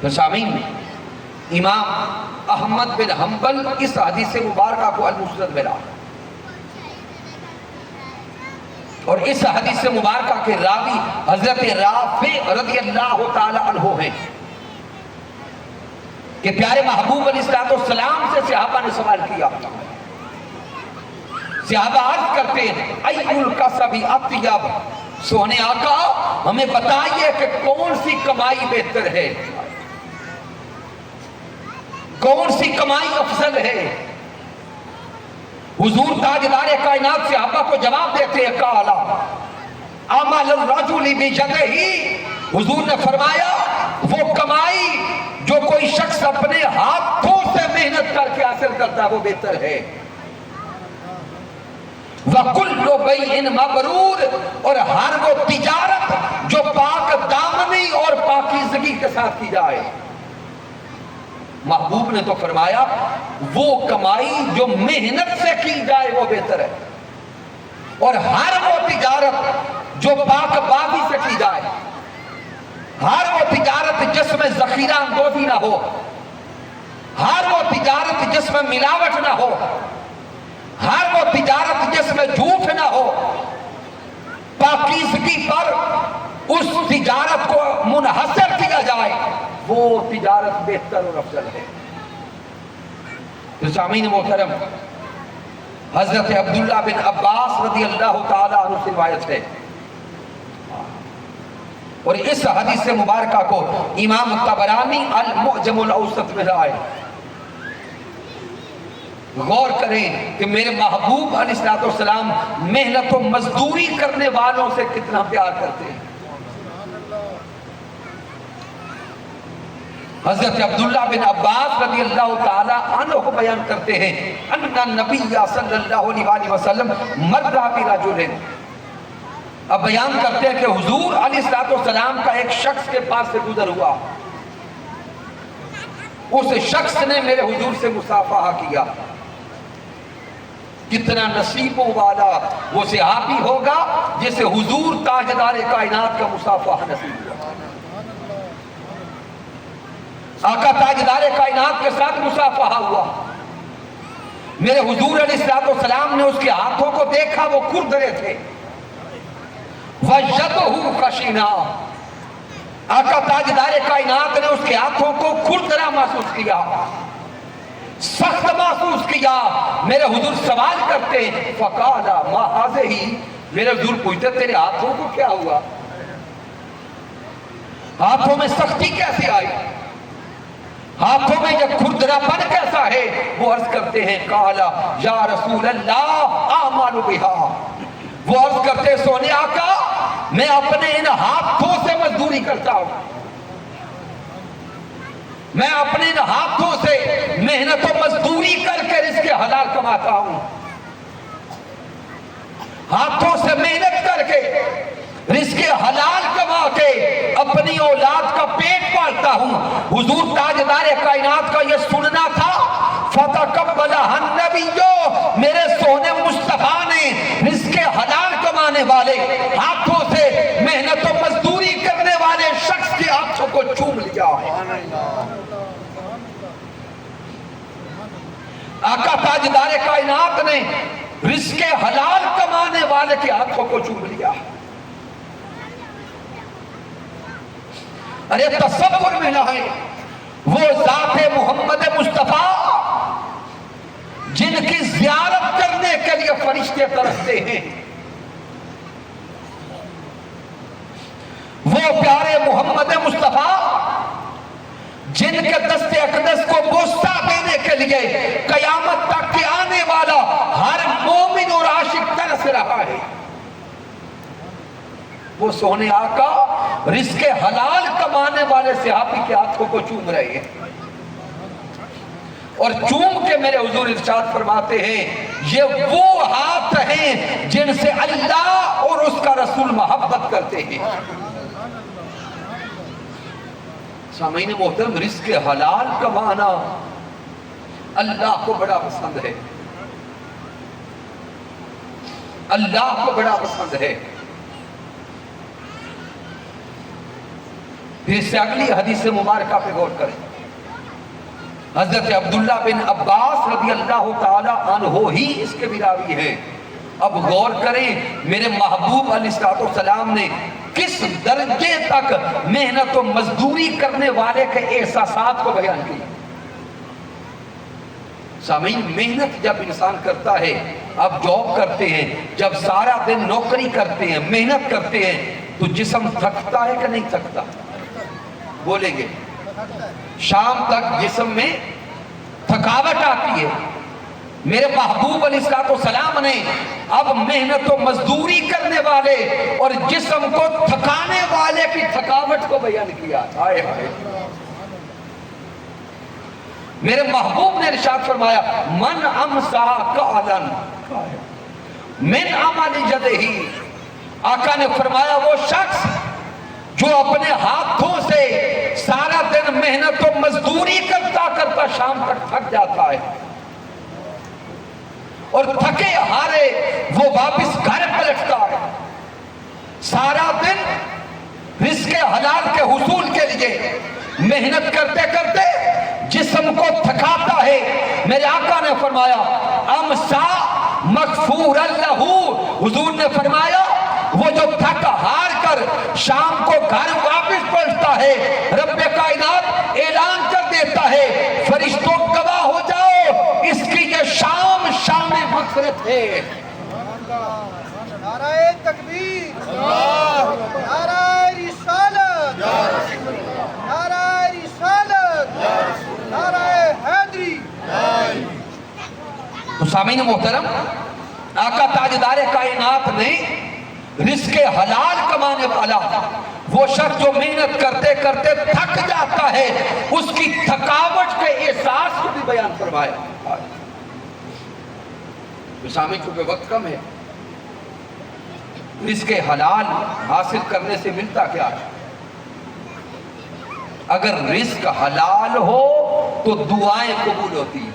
تو سامعین، امام احمد بن حنبل اس حدیث مبارکہ کو المسند ملا، اور اس حدیث مبارکہ کے راوی حضرت رافع رضی اللہ تعالی عنہ ہیں کہ پیارے محبوب علیہ السلام سے صحابہ نے سوال کیا، صحابہ عرض کرتے ہیں ای الکسب اطیب، سونے آقا ہمیں بتائیے کہ کون سی کمائی بہتر ہے، کون سی کمائی افضل ہے۔ حضور تاجدار کائنات صحابہ کو جواب دیتے ہیں قالا عمل الرجل بجدہ، حضور نے فرمایا وہ کمائی جو کوئی شخص اپنے ہاتھوں سے محنت کر کے حاصل کرتا ہے وہ بہتر ہے۔ وَكُلُّ بَيْءٍ مَبْرُورٍ، اور ہر وہ تجارت جو پاک دامنی اور پاکیزگی کے ساتھ کی جائے۔ محبوب نے تو فرمایا وہ کمائی جو محنت سے کی جائے وہ بہتر ہے، اور ہر وہ تجارت جو پاک بازی سے کی جائے، ہر وہ تجارت جس میں ذخیرہ اندوزی نہ ہو، ہر وہ تجارت جس میں ملاوٹ نہ ہو، ہر وہ تجارت جس میں جھوٹ نہ ہو، پاکیزگی پر اس تجارت کو منحصر کیا جائے، وہ تجارت بہتر اور افضل ہے۔ تو سامعین محترم، حضرت عبداللہ بن عباس رضی اللہ تعالی عنہ سے روایت ہے، اور اس حدیث مبارکہ کو امام طبرانی المعجم الاوسط میں لائے۔ غور کریں کہ میرے محبوب علیہ السلام محنت و مزدوری کرنے والوں سے کتنا پیار کرتے ہیں۔ حضرت عبداللہ بن عباس رضی اللہ تعالی عنہ بیان کرتے ہیں ان نبی صلی اللہ علیہ وسلم مر برجل، اب بیان کرتے ہیں کہ حضور علیہ السلام کا ایک شخص کے پاس سے گزر ہوا، اس شخص نے میرے حضور سے مصافحہ کیا۔ کتنا نصیبوں والا وہ صحابی ہوگا جسے حضور تاجدار کائنات کا مصافحہ نصیب ہوا۔ آقا تاجدار کائنات کے ساتھ مصافحہ ہوا. میرے حضور علیہ السلام نے اس کے ہاتھوں کو دیکھا، وہ کھردرے تھے. وَجَدُهُ خَشِنًا، آقا تاجدار کائنات نے اس کے ہاتھوں کو کھردرا محسوس کیا، سخت محسوس کیا. میرے حضور سوال کرتے فقال ما هذه، میرے حضور پوچھتے تیرے ہاتھوں کو کیا ہوا، ہاتھوں میں سختی کیسے آئی، ہاتھوں میں یہ کھردرا پن کیسا ہے؟ وہ عرض کرتے ہیں قالا یا رسول اللہ اعمل بها، وہ عرض کرتے سونے آقا میں اپنے ان ہاتھوں سے مزدوری کرتا ہوں، میں اپنے ان ہاتھوں سے محنت و مزدوری کر کے رزق حلال کماتا ہوں، ہاتھوں سے محنت کر کے رزق حلال کما کے اپنی اولاد کا پیٹ پالتا ہوں. حضور تاجدار کائنات کا یہ سننا تھا. فتقبلها النبی، میرے سونے مصطفیٰ نے رزق حلال کمانے والے، ہاتھوں سے محنت و مزدوری کرنے والے شخص کے ہاتھوں کو چوم لیا. آقا تاجدار کائنات نے رزق حلال کمانے والے کے ہاتھوں کو چوم لیا. ارے تصور میں نہ ہے وہ ذات محمد مصطفیٰ جن کی زیارت کرنے کے لیے فرشتے ترستے ہیں، وہ پیارے محمد مصطفیٰ جن کے دست اقدس کو بوسہ دینے کے لیے قیامت تک کے آنے والا ہر مومن اور عاشق ترس رہا ہے. وہ سونے آقا رزق حلال کمانے والے صحابی کے ہاتھوں کو چوم رہے ہیں، اور چوم کے میرے حضور ارشاد فرماتے ہیں یہ وہ ہاتھ ہیں جن سے اللہ اور اس کا رسول محبت کرتے ہیں. سامعین محترم، رزق حلال کمانا اللہ کو بڑا پسند ہے، اللہ کو بڑا پسند ہے. پھر سے اگلی حدیث مبارکہ پہ غور کریں. حضرت عبداللہ بن عباس رضی اللہ تعالی عنہ ہی اس کے بھی راوی ہیں. اب غور کریں میرے محبوب علیہ السلام نے کس درجے تک محنت و مزدوری کرنے والے کے احساسات کو بیان کیا. سامعین، محنت جب انسان کرتا ہے، اب جاب کرتے ہیں، جب سارا دن نوکری کرتے ہیں، محنت کرتے ہیں، تو جسم تھکتا ہے کہ نہیں تھکتا؟ بولیں گے شام تک جسم میں تھکاوٹ آتی ہے. میرے محبوب علیہ السلام نے اب محنت و مزدوری کرنے والے اور جسم کو تھکانے والے کی تھکاوٹ کو بیان کیا. آئے آئے میرے محبوب نے ارشاد فرمایا من امسا قالن من عمل یدہ، آقا نے فرمایا وہ شخص جو اپنے ہاتھوں سے سارا دن محنت و مزدوری کرتا کرتا شام تک تھک جاتا ہے، اور تھکے ہارے وہ واپس گھر پلٹتا ہے، سارا دن رزق حلال کے حصول کے لیے محنت کرتے کرتے جسم کو تھکاتا ہے. میرے آقا نے فرمایا امسا مغفور لہ، حضور نے فرمایا وہ جو تھک ہار کر شام کو گھر واپس پلٹتا ہے، رب کائنات اعلان کر دیتا ہے فرشتوں گواہ ہو جاؤ اس کی یہ شام شام مغفرت ہے. نعرہ تکبیر، نعرہ رسالت، نعرہ رسالت، نعرہ حیدری. تو سامعین محترم، آقا تاجدار کائنات نے رزق حلال کمانے والا وہ شخص جو محنت کرتے کرتے تھک جاتا ہے اس کی تھکاوٹ کے احساس کو بھی بیان فرمایا. سامعین چونکہ وقت کم ہے، رزق حلال حاصل کرنے سے ملتا کیا ہے؟ اگر رزق حلال ہو تو دعائیں قبول ہوتی ہیں،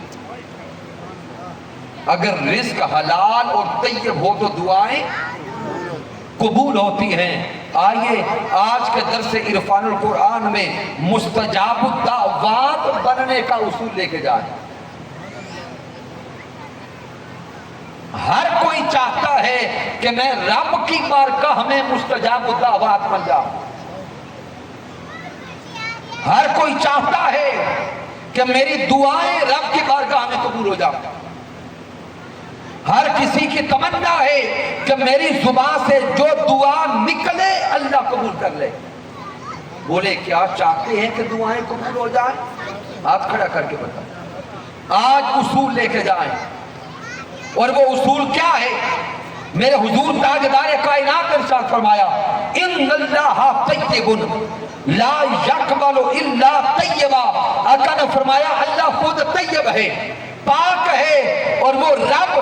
اگر رزق حلال اور طیب ہو تو دعائیں قبول ہوتی ہیں. آئیے آج کے درس عرفان القرآن میں مستجاب الدعوات بننے کا اصول لے کے جائیں۔ ہر کوئی چاہتا ہے کہ میں رب کی بارگاہ میں مستجاب الدعوات بن جاؤں۔ ہر کوئی چاہتا ہے کہ میری دعائیں رب کی بارگاہ میں قبول ہو جائیں۔ ہر کسی کی تمنا ہے کہ میری زبان سے جو دعا نکلے اللہ قبول کر لے۔ بولے کیا چاہتے ہیں کہ دعائیں قبول ہو جائیں؟ ہاتھ کھڑا کر کے بتائیں۔ آج اصول لے کے جائیں، اور وہ اصول کیا ہے؟ میرے حضور تاجدار کائنات نے ارشاد فرمایا ان اللہ طیب لا یقبل الا طیبا۔ آقا نے فرمایا اللہ خود طیب ہے، پاک ہے، اور وہ رب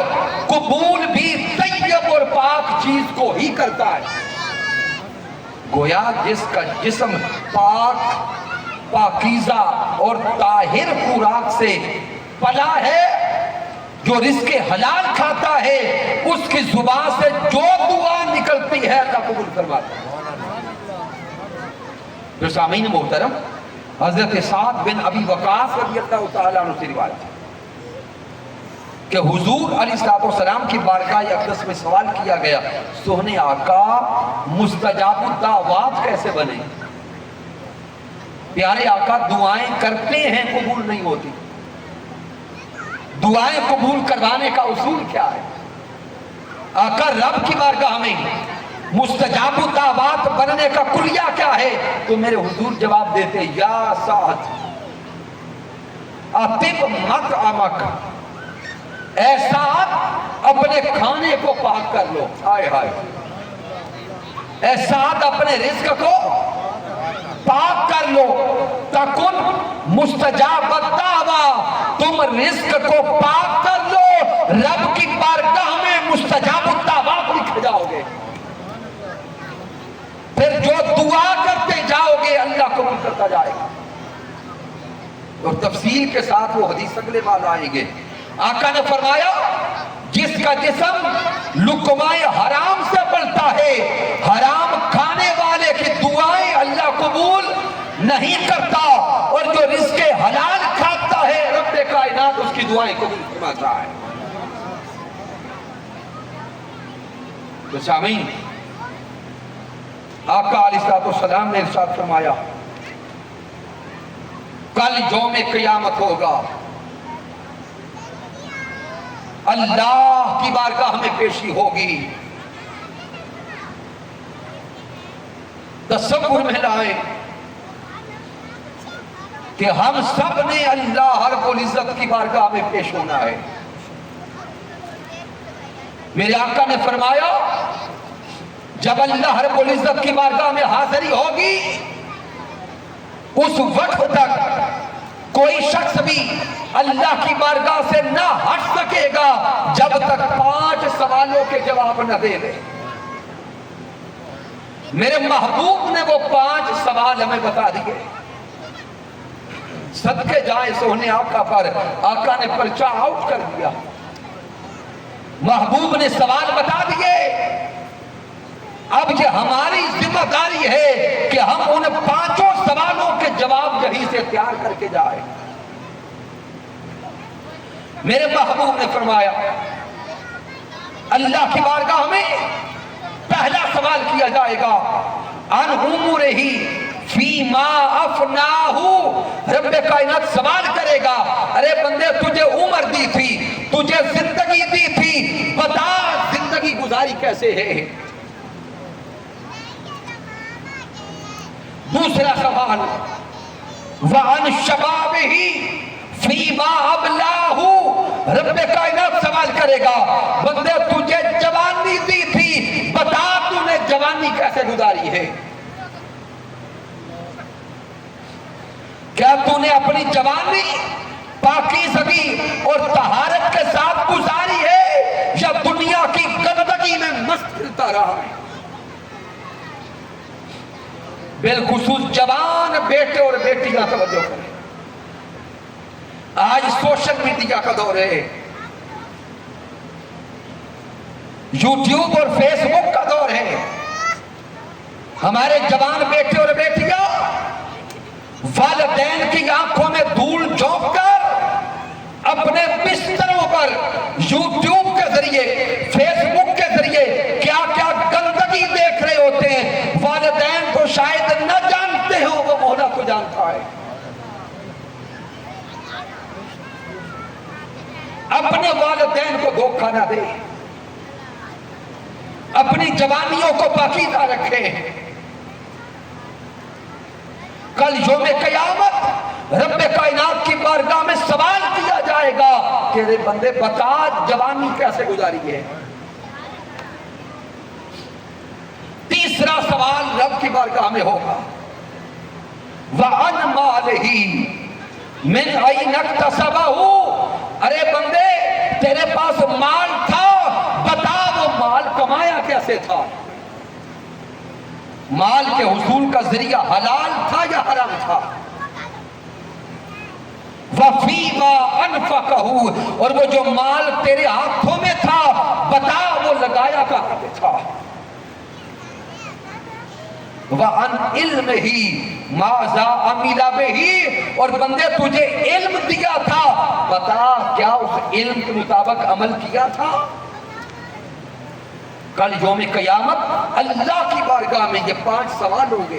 قبول بھی طیب اور پاک چیز کو ہی کرتا ہے۔ گویا جس کا جسم پاک پاکیزہ اور طاہر خوراک سے پلا ہے، جو رزق حلال کھاتا ہے، اس کی زبان سے جو دعا نکلتی ہے اللہ قبول فرماتا ہے۔ جو سامعین محترم، حضرت سعد بن ابی وقاص رضی اللہ تعالیٰ عنہ سے روایت ہے کہ حضور علیہ السلام کی بارگاہ اقدس میں سوال کیا گیا، سوہنے آقا مستجاب الدعوات کیسے بنے؟ پیارے آقا دعائیں کرتے ہیں قبول نہیں ہوتی، دعائیں قبول کروانے کا اصول کیا ہے؟ آقا رب کی بارگاہ میں مستجاب الدعوات بننے کا کلیہ کیا ہے؟ تو میرے حضور جواب دیتے یا سعد اطب مطعمک، اے سعد اپنے کھانے کو پاک کر لو۔ ہائے ہائے، اے سعد اپنے رزق کو پاک کر لو، تکن مستجاب الدعوات، تم رزق کو پاک کر لو، رب کی بارگاہ میں مستجاب الدعوات لکھ جاؤ گے۔ پھر جو دعا کرتے جاؤ گے اللہ قبول کرتا جائے گا۔ اور تفصیل کے ساتھ وہ حدیث اگلے بار آئیں گے۔ آقا نے فرمایا جس کا جسم لقمہ حرام سے پلتا ہے، حرام کھانے والے کی دعائیں اللہ قبول نہیں کرتا، اور جو رزق حلال کھاتا ہے رب کائنات اس کی دعائیں قبول فرماتا ہے۔ تو سامعین، آقا علیہ السلام نے ارشاد فرمایا کل یوم قیامت ہوگا، اللہ کی بارگاہ میں پیشی ہوگی۔ تصور میں لائیں کہ ہم سب نے اللہ رب العزت کی بارگاہ میں پیش ہونا ہے۔ میرے آقا نے فرمایا جب اللہ رب العزت کی بارگاہ میں حاضری ہوگی، اس وقت تک کوئی شخص بھی اللہ کی بارگاہ سے نہ ہٹ سکے گا جب تک 5 سوالوں کے جواب نہ دے دے۔ میرے محبوب نے وہ 5 سوال ہمیں بتا دیے، صدقے جائیں سوہنے آقا پر۔ آقا نے پرچہ آؤٹ کر دیا، محبوب نے سوال بتا دیے۔ اب یہ ہماری ذمہ داری ہے کہ ہم ان 5 سوالوں کے جواب یہیں سے تیار کر کے جائیں۔ میرے محبوب نے فرمایا اللہ کی بارگاہ میں پہلا سوال کیا جائے گا ان امورہی فیما افناہو، رب کائنات سوال کرے گا ارے بندے تجھے عمر دی تھی، تجھے زندگی دی تھی، بتا زندگی گزاری کیسے ہے؟ دوسرا سوال وَعَنْ شَبَابِهِ فِيمَا أَبْلَاهُ، رب کائنات سوال کرے گا بندے تجھے جوانی دی تھی، بتا تو نے جوانی کیسے گزاری ہے؟ کیا تو نے اپنی جوانی پاکیزگی اور طہارت کے ساتھ گزاری ہے یا دنیا کی گندگی میں مست پھرتا رہا ہے؟ بالخصوص جوان بیٹے اور بیٹیاں توجہ کریں، آج سوشل میڈیا کا دور ہے، یوٹیوب اور فیس بک کا دور ہے، ہمارے جوان بیٹے اور بیٹیاں والدین کی آنکھوں میں دھول جھونک کر اپنے بستروں پر یوٹیوب کے ذریعے، فیس بک کے ذریعے کیا کیا گندگی دیکھ رہے ہوتے ہیں. والدین کو شاید نہ جانتے ہو، وہ مولا کو جانتا ہے. اپنے والدین کو دھوکہ نہ دے، اپنی جوانیوں کو پاکیزہ رکھے. کل یوم قیامت رب کائنات کی بارگاہ میں سوال کیا جائے گا کہ رے بندے بتا جوانی کیسے گزاری ہے. تیسرا سوال رب کی بارگاہ میں ہوگا وَعَنْ مَالِهِ مِنْ أَيْنَ اكْتَسَبَهُ. ارے بندے تیرے پاس مال تھا، بتا وہ مال کمایا کیسے تھا؟ مال کے حصول کا ذریعہ حلال تھا یا حرام تھا؟ وَفِيمَا أَنْفَقَهُ. اور وہ جو مال تیرے ہاتھوں میں تھا بتا وہ لگایا کہاں پہ تھا؟ وَعَنْ عِلْمِهِ مَاذَا عَمِلَ بِهِ. اور بندے تجھے علم دیا تھا، بتا کیا اس علم کے مطابق عمل کیا تھا؟ کل یوم قیامت اللہ کی بارگاہ میں یہ 5 سوال ہوں گے.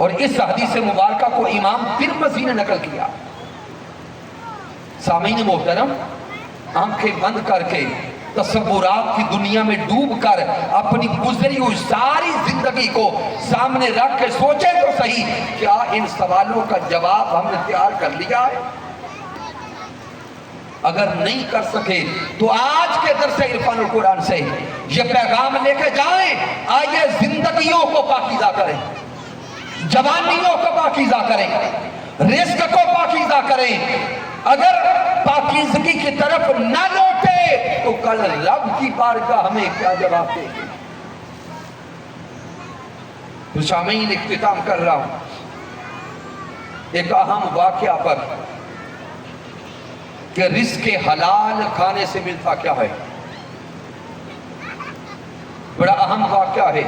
اور اس حدیث مبارکہ کو امام ترمذی نے نقل کیا. سامعین محترم، آنکھیں بند کر کے تصورات کی دنیا میں ڈوب کر اپنی گزری ہوئی ساری زندگی کو سامنے رکھ کے سوچیں تو صحیح، کیا ان سوالوں کا جواب ہم نے تیار کر لیا ہے؟ اگر نہیں کر سکے تو آج کے درس عرفان القرآن سے یہ پیغام لے کے جائیں، آئیے زندگیوں کو پاکیزہ کریں، جوانیوں کو پاکیزہ کریں، رزق کو پاکیزہ کریں. اگر پاکیزگی کی طرف نہ لوٹے تو کل رب کی بارگاہ ہمیں کیا جواب دے گی؟ تو سامعین اختتام کر رہا ہوں ایک اہم واقعہ پر کہ رزق حلال کھانے سے ملتا کیا ہے. بڑا اہم واقعہ ہے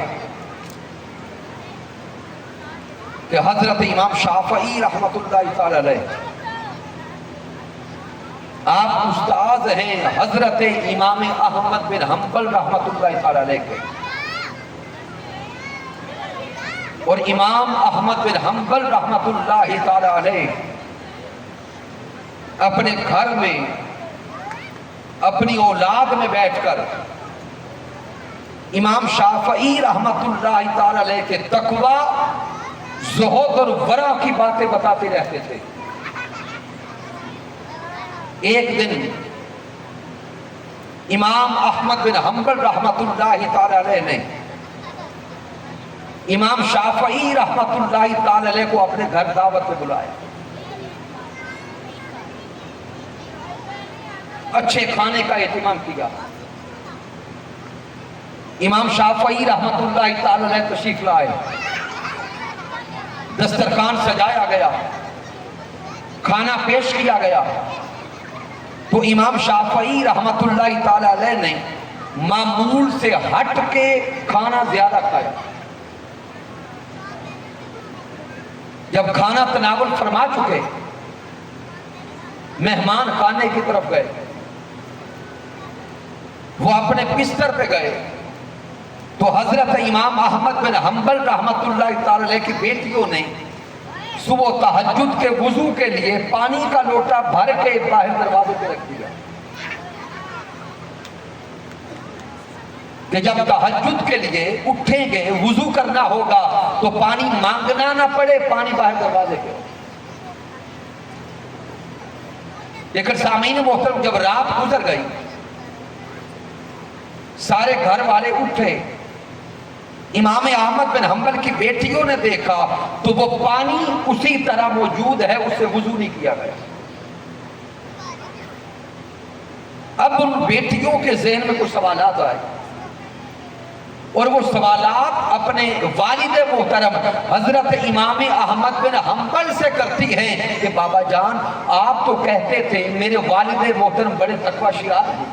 کہ حضرت امام شافعی رحمت اللہ تعالی علیہ، آپ استاذ ہیں حضرت امام احمد بن حنبل رحمت اللہ تعالی علیہ کے، اور امام احمد بن حنبل رحمت اللہ تعالی علیہ اپنے گھر میں اپنی اولاد میں بیٹھ کر امام شافعی رحمت اللہ تعالی علیہ کے تقوی، زہد اور ورع کی باتیں بتاتے رہتے تھے. ایک دن امام احمد بن حنبل رحمت اللہ تعالی علیہ نے امام شافعی رحمت اللہ تعالی علیہ کو اپنے گھر دعوت میں بلایا. اچھے کھانے کا اہتمام کیا. امام شافعی رحمت اللہ تعالی علیہ تشریف لائے، دسترخوان سجایا گیا، کھانا پیش کیا گیا. تو امام شافعی رحمت اللہ تعالی علیہ نے معمول سے ہٹ کے کھانا زیادہ کھایا. جب کھانا تناول فرما چکے، مہمان خانے کی طرف گئے، وہ اپنے بستر پہ گئے تو حضرت امام احمد بن حنبل رحمت اللہ تعالی علیہ کی بیٹیوں نے صبح تہجد کے وضو کے لیے پانی کا لوٹا بھر کے باہر دروازے پہ رکھ دیا کہ جب تہجد کے لیے اٹھیں گے، وضو کرنا ہوگا تو پانی مانگنا نہ پڑے، پانی باہر دروازے پہ. لیکن سامعین محترم، جب رات گزر گئی، سارے گھر والے اٹھے، امام احمد بن حنبل کی بیٹیوں نے دیکھا تو وہ پانی اسی طرح موجود ہے، اس سے وضو نہیں کیا گیا. اب ان بیٹیوں کے ذہن میں کچھ سوالات آئے اور وہ سوالات اپنے والد محترم حضرت امام احمد بن حنبل سے کرتی ہیں کہ بابا جان آپ تو کہتے تھے میرے والد محترم بڑے تقوی شیار ہیں،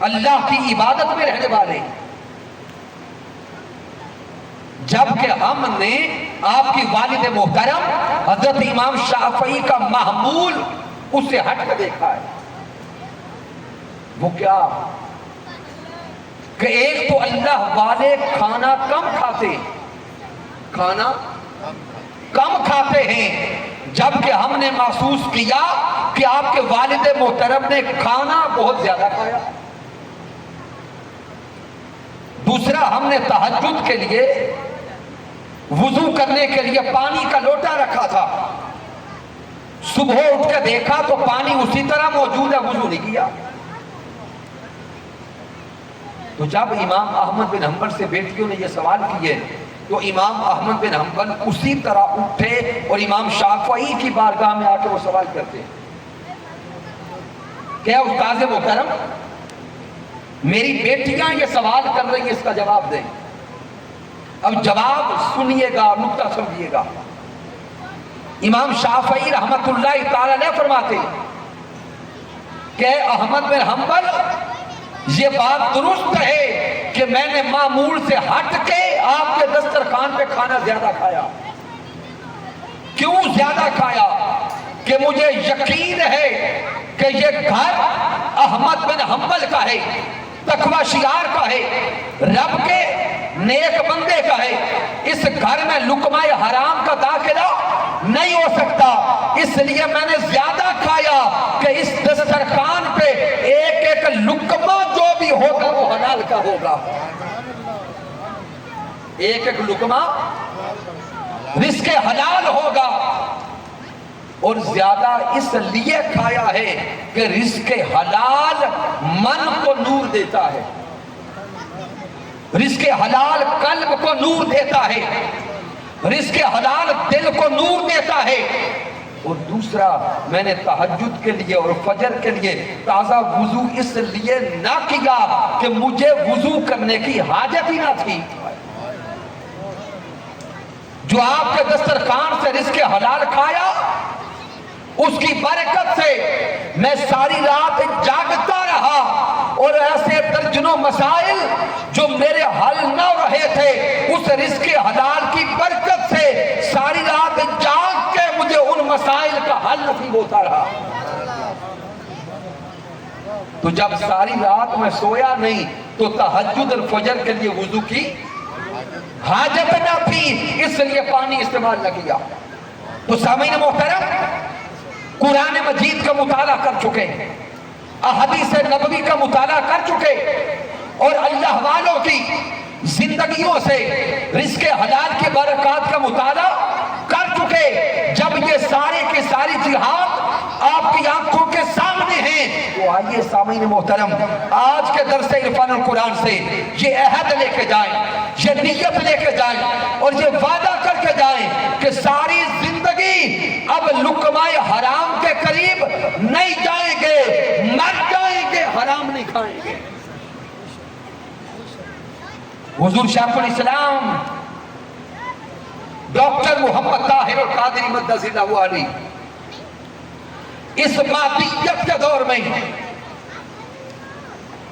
اللہ کی عبادت میں رہنے والے، جبکہ ہم نے آپ کی والد محترم حضرت امام شافعی کا محمول اس سے ہٹ کر دیکھا ہے۔ وہ کیا کہ ایک تو اللہ والے کھانا کم کھاتے ہیں، جبکہ ہم نے محسوس کیا کہ آپ کے والد محترم نے کھانا بہت زیادہ کھایا۔ دوسرا، ہم نے تہجد کے لیے وضو کرنے کے لیے پانی کا لوٹا رکھا تھا، صبح اٹھ کے دیکھا تو پانی اسی طرح موجود ہے، وضو نہیں کیا۔ تو جب امام احمد بن حنبل سے بیٹیوں نے یہ سوال کیے تو امام احمد بن حنبل اسی طرح اٹھے اور امام شافعی کی بارگاہ میں آ کے وہ سوال کرتے، کیا استاذ محترم میری بیٹیاں یہ سوال کر رہی ہیں، اس کا جواب دیں۔ اب جواب سنیے گا، نکتہ سمجھیے گا۔ امام شافعی رحمت اللہ تعالی علیہ فرماتے کہ احمد بن حنبل یہ بات درست ہے کہ میں نے معمول سے ہٹ کے آپ کے دسترخوان پہ کھانا زیادہ کھایا۔ کیوں زیادہ کھایا؟ کہ مجھے یقین ہے کہ یہ گھر احمد بن حنبل کا ہے، تقوی شعار کا ہے، رب کے نیک بندے کا ہے، اس گھر میں لقمہ حرام کا داخلہ نہیں ہو سکتا، اس لیے میں نے زیادہ کھایا کہ اس دسترخوان پہ ایک ایک لقمہ جو بھی ہوگا وہ حلال کا ہوگا، ایک ایک لقمہ رزق حلال ہوگا، اور زیادہ اس لیے کھایا ہے کہ رزق حلال من کو نور دیتا ہے، رزق حلال قلب کو نور دیتا ہے، رزق حلال دل کو نور دیتا ہے۔ اور دوسرا، میں نے تہجد کے لیے اور فجر کے لیے تازہ وضو اس لیے نہ کیا کہ مجھے وضو کرنے کی حاجت ہی نہ تھی۔ جو آپ کے دسترخوان سے رزق حلال کھایا، اس کی برکت سے میں ساری رات جاگتا رہا، اور ایسے درجنوں مسائل جو میرے حل نہ رہے تھے، اس رزق حلال کی برکت سے ساری رات جاگ کے مجھے ان مسائل کا حل نصیب ہوتا رہا۔ تو جب ساری رات میں سویا نہیں تو تہجد اور فجر کے لیے وضو کی حاجت نہ تھی، اس لیے پانی استعمال نہ کیا۔ تو سامعین محترم، قرآن مجید کا مطالعہ کر چکے، احادیث نبوی کا مطالعہ کر چکے، اور اللہ والوں کی زندگیوں سے رزق حلال کی برکات کا مطالعہ کر چکے۔ جب یہ سارے کی ساری جہاد آپ کی آنکھوں کے سامنے ہیں، تو آئیے سامعین محترم، آج کے درس عرفان القرآن سے یہ عہد لے کے جائیں، یہ نیت لے کے جائیں، اور یہ وعدہ کر کے جائیں کہ ساری زندگی اب لقمہ حرام کے قریب نہیں جائیں گے، مر جائیں گے، حرام نہیں کھائیں گے۔ حضور شیخ الاسلام ڈاکٹر محمد طاہر القادری مدثر اللہ علیہ اس مادیت کے دور میں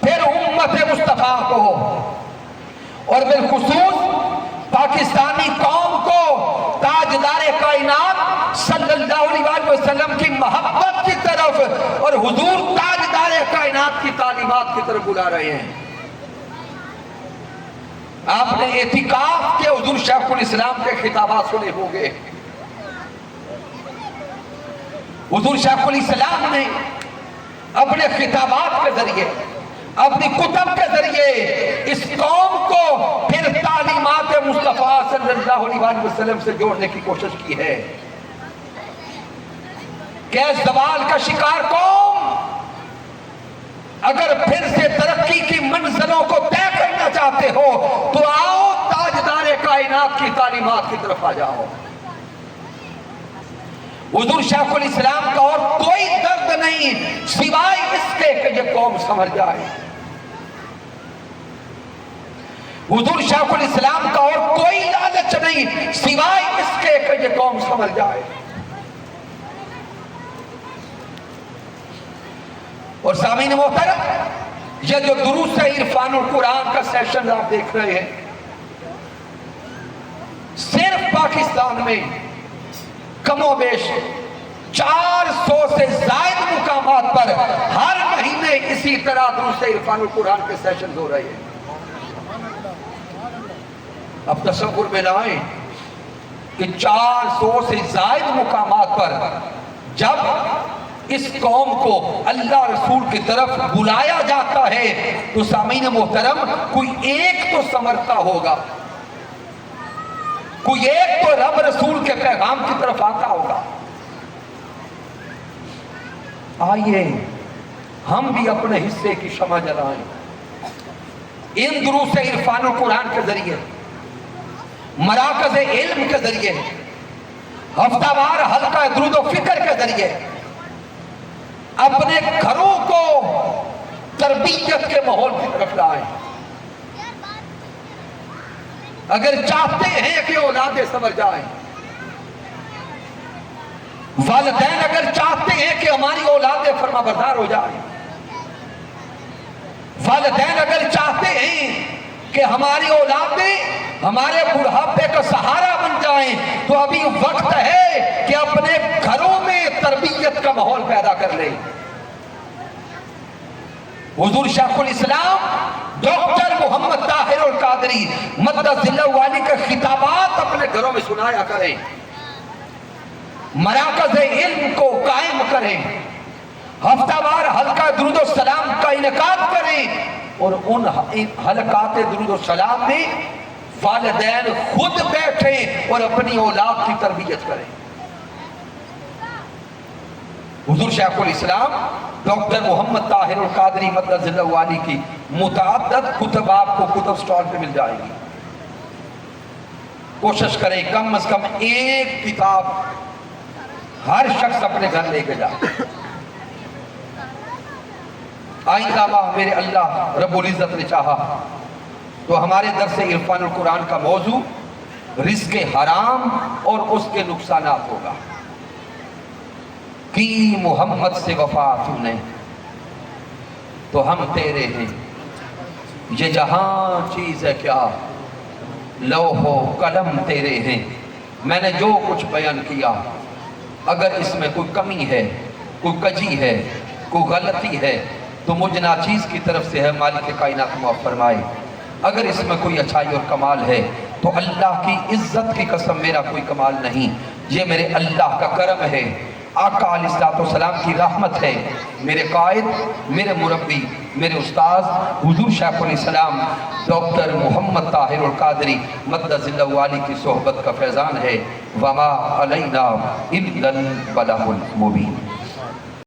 پھر امت مصطفیٰ کو اور بالخصوص پاکستانی قوم کو تاجدار کائنات صلی اللہ علیہ وسلم کی محبت کی طرف اور حضور تاجدار کائنات کی تعلیمات کی طرف بلا رہے ہیں۔ آپ نے اعتکاف کے حضور شیخ الاسلام کے خطابات سنے ہوں گے۔ حضور شیخ الاسلام نے اپنے خطابات کے ذریعے، اپنی کتب کے ذریعے اس قوم کو پھر تعلیمات مصطفیٰ صلی اللہ علیہ وسلم سے جوڑنے کی کوشش کی ہے کہ زوال کا شکار قوم اگر پھر سے ترقی کی منزلوں کو طے کرنا چاہتے ہو تو آؤ تاجدار کائنات کی تعلیمات کی طرف آ جاؤ۔ حضور شیخ الاسلام کا اور کوئی درد نہیں سوائے اس کے کہ یہ قوم سمجھ جائے۔ حضور شیخ الاسلام کا اور کوئی لالچ نہیں سوائے اس کے کہ یہ قوم سمجھ جائے۔ اور سامعین محترم، یہ جو دروس عرفان القرآن کا سیشن آپ دیکھ رہے ہیں، صرف پاکستان میں کم و بیش 400 سے زائد مقامات پر ہر مہینے اسی طرح دروس عرفان القرآن کے سیشن ہو رہے ہیں۔ اب تصور میں لائیں کہ 400 سے زائد مقامات پر جب اس قوم کو اللہ رسول کی طرف بلایا جاتا ہے تو سامعین محترم کوئی ایک تو سمرتا ہوگا، کوئی ایک تو رب رسول کے پیغام کی طرف آتا ہوگا۔ آئیے ہم بھی اپنے حصے کی شمع جلائیں، ان دروس عرفان القرآن کے ذریعے، مراکز علم کے ذریعے، ہفتہ وار حلقہ درود و فکر کے ذریعے اپنے گھروں کو تربیت کے ماحول کی طرف لائیں۔ اگر چاہتے ہیں کہ اولادیں سنور جائیں، والدین اگر چاہتے ہیں کہ ہماری اولادیں فرما بردار ہو جائیں، والدین اگر چاہتے ہیں کہ ہماری اولادیں ہمارے بڑھاپے کا سہارا بن جائیں، تو ابھی وقت ہے کہ اپنے گھروں میں تربیت کا ماحول پیدا کر لیں۔ حضور شیخ الاسلام ڈاکٹر محمد طاہر القادری مدد اللہ والی کے خطابات اپنے گھروں میں سنایا کریں، مراکز علم کو قائم کریں، ہفتہ وار حلقہ درود و سلام کا انعقاد کریں، اور ان حلقات درود و سلام میں والدین خود بیٹھیں اور اپنی اولاد کی تربیت کریں۔ حضور شیخ الاسلام ڈاکٹر محمد طاہر القادری مدد اللہ والی کی متعدد کتب آپ کو کتب سٹال پہ مل جائے گی۔ کوشش کریں کم از کم ایک کتاب ہر شخص اپنے گھر لے کے جائے۔ آئندہ ماہ میرے اللہ رب العزت نے چاہا تو ہمارے درس عرفان القرآن کا موضوع رزق حرام اور اس کے نقصانات ہوگا۔ کی محمد سے وفا تو نے تو ہم تیرے ہیں، یہ جہاں چیز ہے کیا، لوح و قلم تیرے ہیں۔ میں نے جو کچھ بیان کیا اگر اس میں کوئی کمی ہے، کوئی کجی ہے، کوئی غلطی ہے تو مجھ ناچیز کی طرف سے ہے، مالک کائنات معاف فرمائے۔ اگر اس میں کوئی اچھائی اور کمال ہے تو اللہ کی عزت کی قسم میرا کوئی کمال نہیں، یہ میرے اللہ کا کرم ہے، آقا علیہ السلام کی رحمت ہے، میرے قائد، میرے مربی، میرے استاذ حضور شیخ الاسلام ڈاکٹر محمد طاہر القادری مدد اللہ والی کی صحبت کا فیضان ہے۔ وما علینا الا البلاغ المبین۔